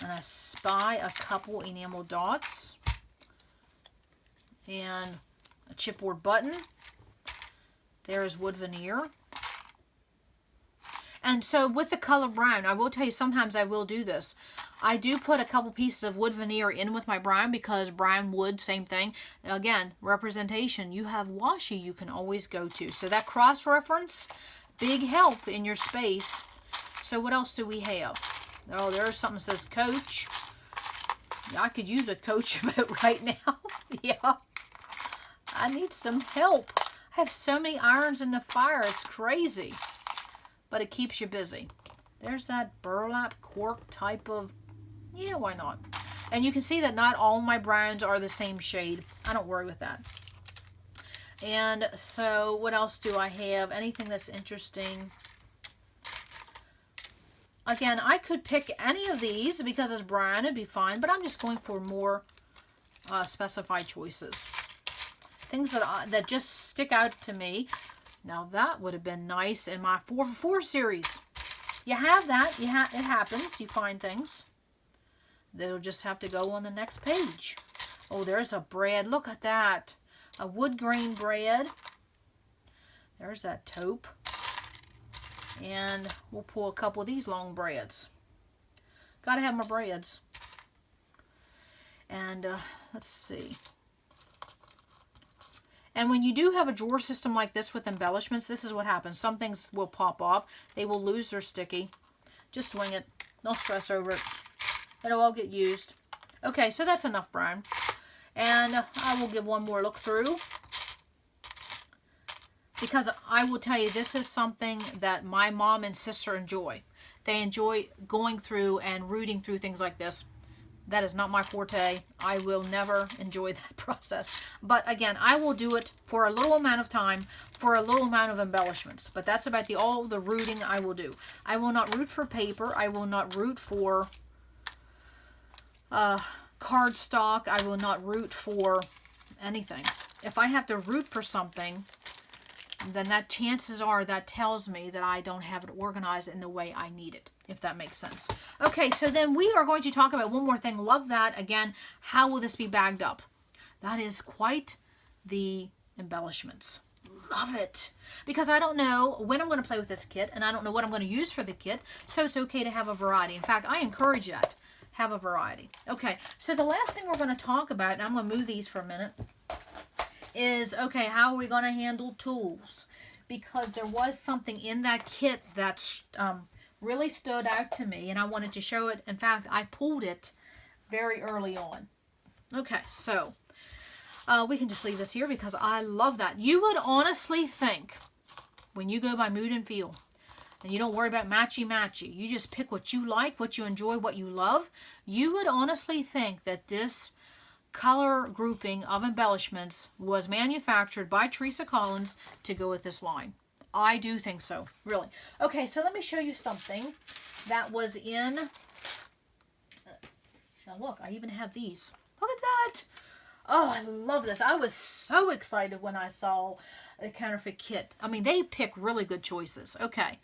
And I spy a couple enamel dots. And a chipboard button. There is wood veneer. And so with the color brown, I will tell you sometimes I will do this. I do put a couple pieces of wood veneer in with my brown, because brown wood, same thing. Again, representation. You have washi you can always go to. So that cross-reference, big help in your space. So what else do we have? Oh, there's something that says Coach. Yeah, I could use a Coach about right now. Yeah. I need some help. I have so many irons in the fire. It's crazy. But it keeps you busy. There's that burlap cork type of, yeah, why not? And you can see that not all my browns are the same shade. I don't worry with that. And so what else do I have? Anything that's interesting? Again, I could pick any of these because it's brown, it'd be fine, but I'm just going for more specified choices. Things that just stick out to me. Now that would have been nice in my 4for4 series. You have that. It happens. You find things. They'll just have to go on the next page. Oh, there's a brad. Look at that. A wood grain brad. There's that taupe. And we'll pull a couple of these long brads. Gotta have my brads. And let's see. And when you do have a drawer system like this with embellishments, this is what happens. Some things will pop off. They will lose their sticky. Just swing it. Don't stress over it. It'll all get used. Okay, so that's enough brown. And I will give one more look through. because I will tell you, this is something that my mom and sister enjoy. They enjoy going through and rooting through things like this. That is not my forte. I will never enjoy that process. But again, I will do it for a little amount of time, for a little amount of embellishments. But that's about all the rooting I will do. I will not root for paper. I will not root for cardstock. I will not root for anything. If I have to root for something, then that chances are that tells me that I don't have it organized in the way I need it, if that makes sense. Okay, so then we are going to talk about one more thing. Love that. Again, how will this be bagged up? That is quite the embellishments. Love it. Because I don't know when I'm going to play with this kit, and I don't know what I'm going to use for the kit, so it's okay to have a variety. In fact, I encourage that. Have a variety. Okay, so the last thing we're going to talk about, and I'm going to move these for a minute, is, okay, how are we going to handle tools? Because there was something in that kit that really stood out to me, and I wanted to show it. In fact, I pulled it very early on. Okay, so we can just leave this here because I love that. You would honestly think, when you go by mood and feel, and you don't worry about matchy-matchy, you just pick what you like, what you enjoy, what you love, you would honestly think that this color grouping of embellishments was manufactured by Teresa Collins to go with this line. I do think so, really. Okay, so let me show you something that was in... Now look, I even have these. Look at that! Oh, I love this. I was so excited when I saw the Counterfeit kit. I mean, they pick really good choices. Okay,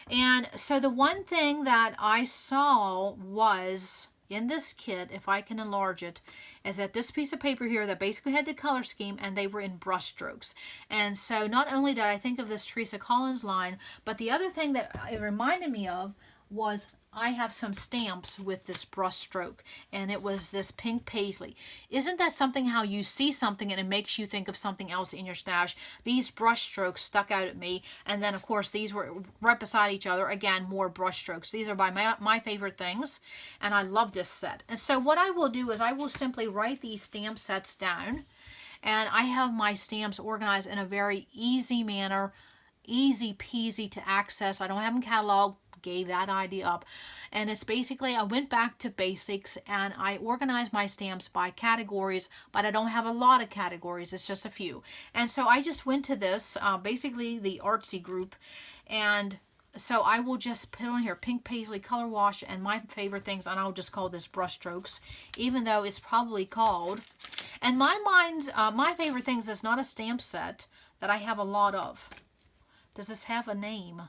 and so the one thing that I saw was... in this kit, if I can enlarge it, is that this piece of paper here that basically had the color scheme, and they were in brush strokes. And so not only did I think of this Teresa Collins line, but the other thing that it reminded me of was I have some stamps with this brush stroke, and it was this pink paisley. Isn't that something, how you see something and it makes you think of something else in your stash? These brush strokes stuck out at me, and then of course these were right beside each other. Again, more brush strokes. These are by my favorite things, and I love this set. And so what I will do is I will simply write these stamp sets down, and I have my stamps organized in a very easy manner, easy peasy to access. I don't have them cataloged. Gave that idea up, and it's basically I went back to basics and I organized my stamps by categories, but I don't have a lot of categories, it's just a few. And so I just went to this basically the artsy group, and so I will just put on here pink paisley color wash and my favorite things, and I'll just call this brush strokes, even though it's probably called, and my favorite things is not a stamp set that I have a lot of. Does this have a name?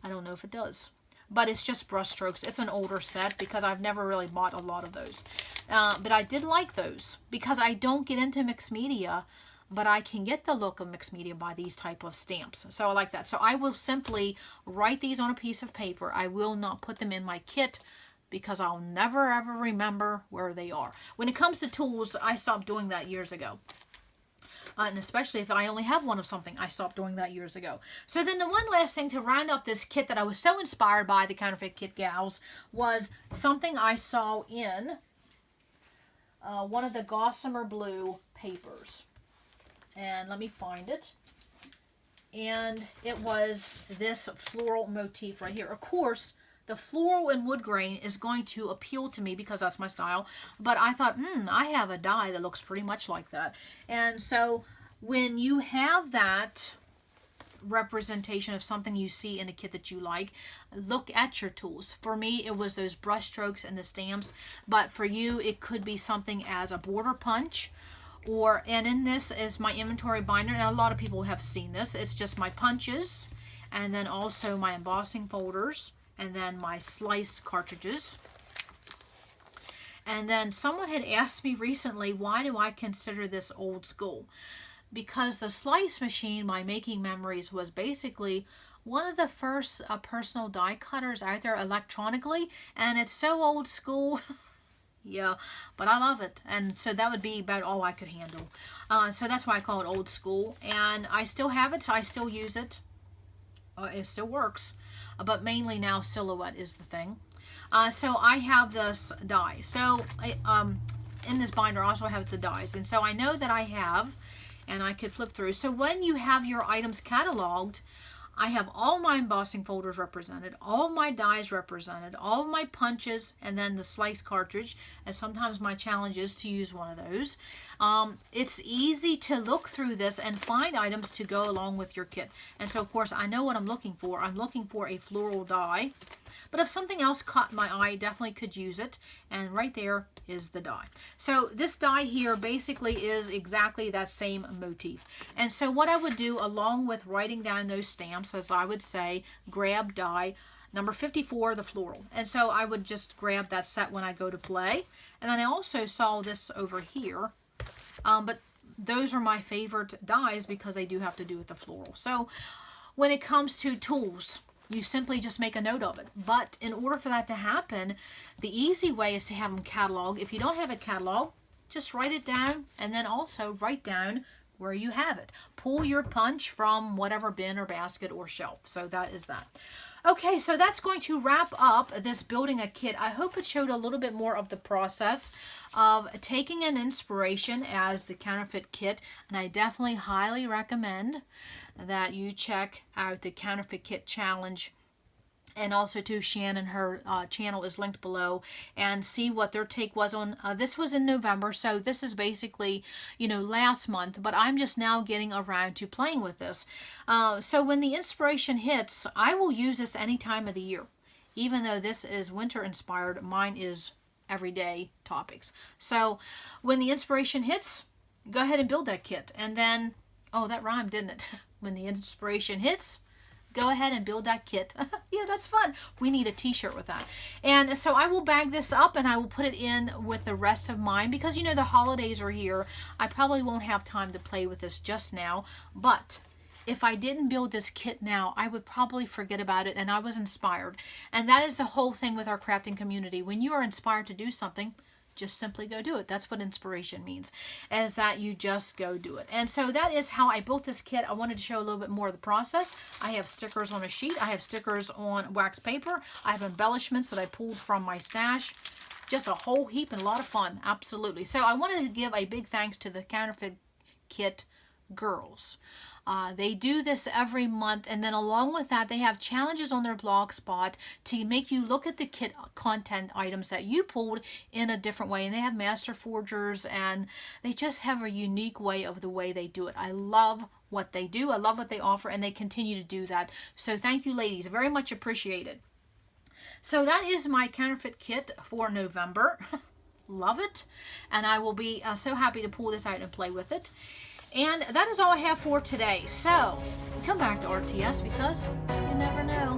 I don't know if it does, but it's just brush strokes. It's an older set because I've never really bought a lot of those, but I did like those because I don't get into mixed media, but I can get the look of mixed media by these type of stamps, so I like that. So I will simply write these on a piece of paper. I will not put them in my kit because I'll never ever remember where they are. When it comes to tools, I stopped doing that years ago. And especially if I only have one of something, I stopped doing that years ago. So then the one last thing to round up this kit that I was so inspired by, the Counterfeit Kit gals, was something I saw in one of the Gossamer Blue papers. And let me find it. And it was this floral motif right here. Of course, the floral and wood grain is going to appeal to me because that's my style. But I thought, I have a die that looks pretty much like that. And so when you have that representation of something you see in a kit that you like, look at your tools. For me, it was those brush strokes and the stamps. But for you, it could be something as a border punch. And in this is my inventory binder. And a lot of people have seen this. It's just my punches. And then also my embossing folders. And then my slice cartridges. And then someone had asked me recently, why do I consider this old school? Because the slice machine, my making memories, was basically one of the first personal die cutters out there electronically. And it's so old school. Yeah, but I love it. And so that would be about all I could handle. So that's why I call it old school. And I still have it, so I still use it. It still works. But mainly now silhouette is the thing. So I have this die. So in this binder I also have the dies. And so I know that I have and I could flip through. So when you have your items cataloged, I have all my embossing folders represented, all my dies represented, all of my punches, and then the slice cartridge, and sometimes my challenge is to use one of those. It's easy to look through this and find items to go along with your kit. And so, of course, I know what I'm looking for. I'm looking for a floral die. But if something else caught my eye, I definitely could use it. And right there is the die. So this die here basically is exactly that same motif. And so what I would do, along with writing down those stamps, as I would say, grab die number 54, the floral. And so I would just grab that set when I go to play. And then I also saw this over here. But those are my favorite dies because they do have to do with the floral. So when it comes to tools, you simply just make a note of it. But in order for that to happen, the easy way is to have them catalog. If you don't have a catalog, just write it down, and then also write down where you have it. Pull your punch from whatever bin or basket or shelf. So that is that. Okay, so that's going to wrap up this building a kit. I hope it showed a little bit more of the process of taking an inspiration as the Counterfeit kit, and I definitely highly recommend that you check out the Counterfeit Kit Challenge. And also to Shannon, her channel is linked below, and see what their take was on, this was in November, so this is basically, you know, last month, but I'm just now getting around to playing with this. So when the inspiration hits, I will use this any time of the year. Even though this is winter inspired, mine is everyday topics. So when the inspiration hits, go ahead and build that kit. And then, oh, that rhymed, didn't it? When the inspiration hits, go ahead and build that kit. Yeah, that's fun. We need a t-shirt with that. And so I will bag this up and I will put it in with the rest of mine because, you know, the holidays are here. I probably won't have time to play with this just now. But if I didn't build this kit now, I would probably forget about it, and I was inspired. And that is the whole thing with our crafting community. When you are inspired to do something, just simply go do it. That's what inspiration means, is that you just go do it. And so that is how I built this kit. I wanted to show a little bit more of the process. I have stickers on a sheet. I have stickers on wax paper. I have embellishments that I pulled from my stash. Just a whole heap and a lot of fun. Absolutely. So I wanted to give a big thanks to the Counterfeit Kit girls. They do this every month, and then along with that, they have challenges on their blog spot to make you look at the kit content items that you pulled in a different way. And they have master forgers, and they just have a unique way of the way they do it. I love what they do. I love what they offer, and they continue to do that. So thank you, ladies. Very much appreciated. So that is my Counterfeit kit for November. Love it. And I will be so happy to pull this out and play with it. And that is all I have for today. So come back to RTS because you never know.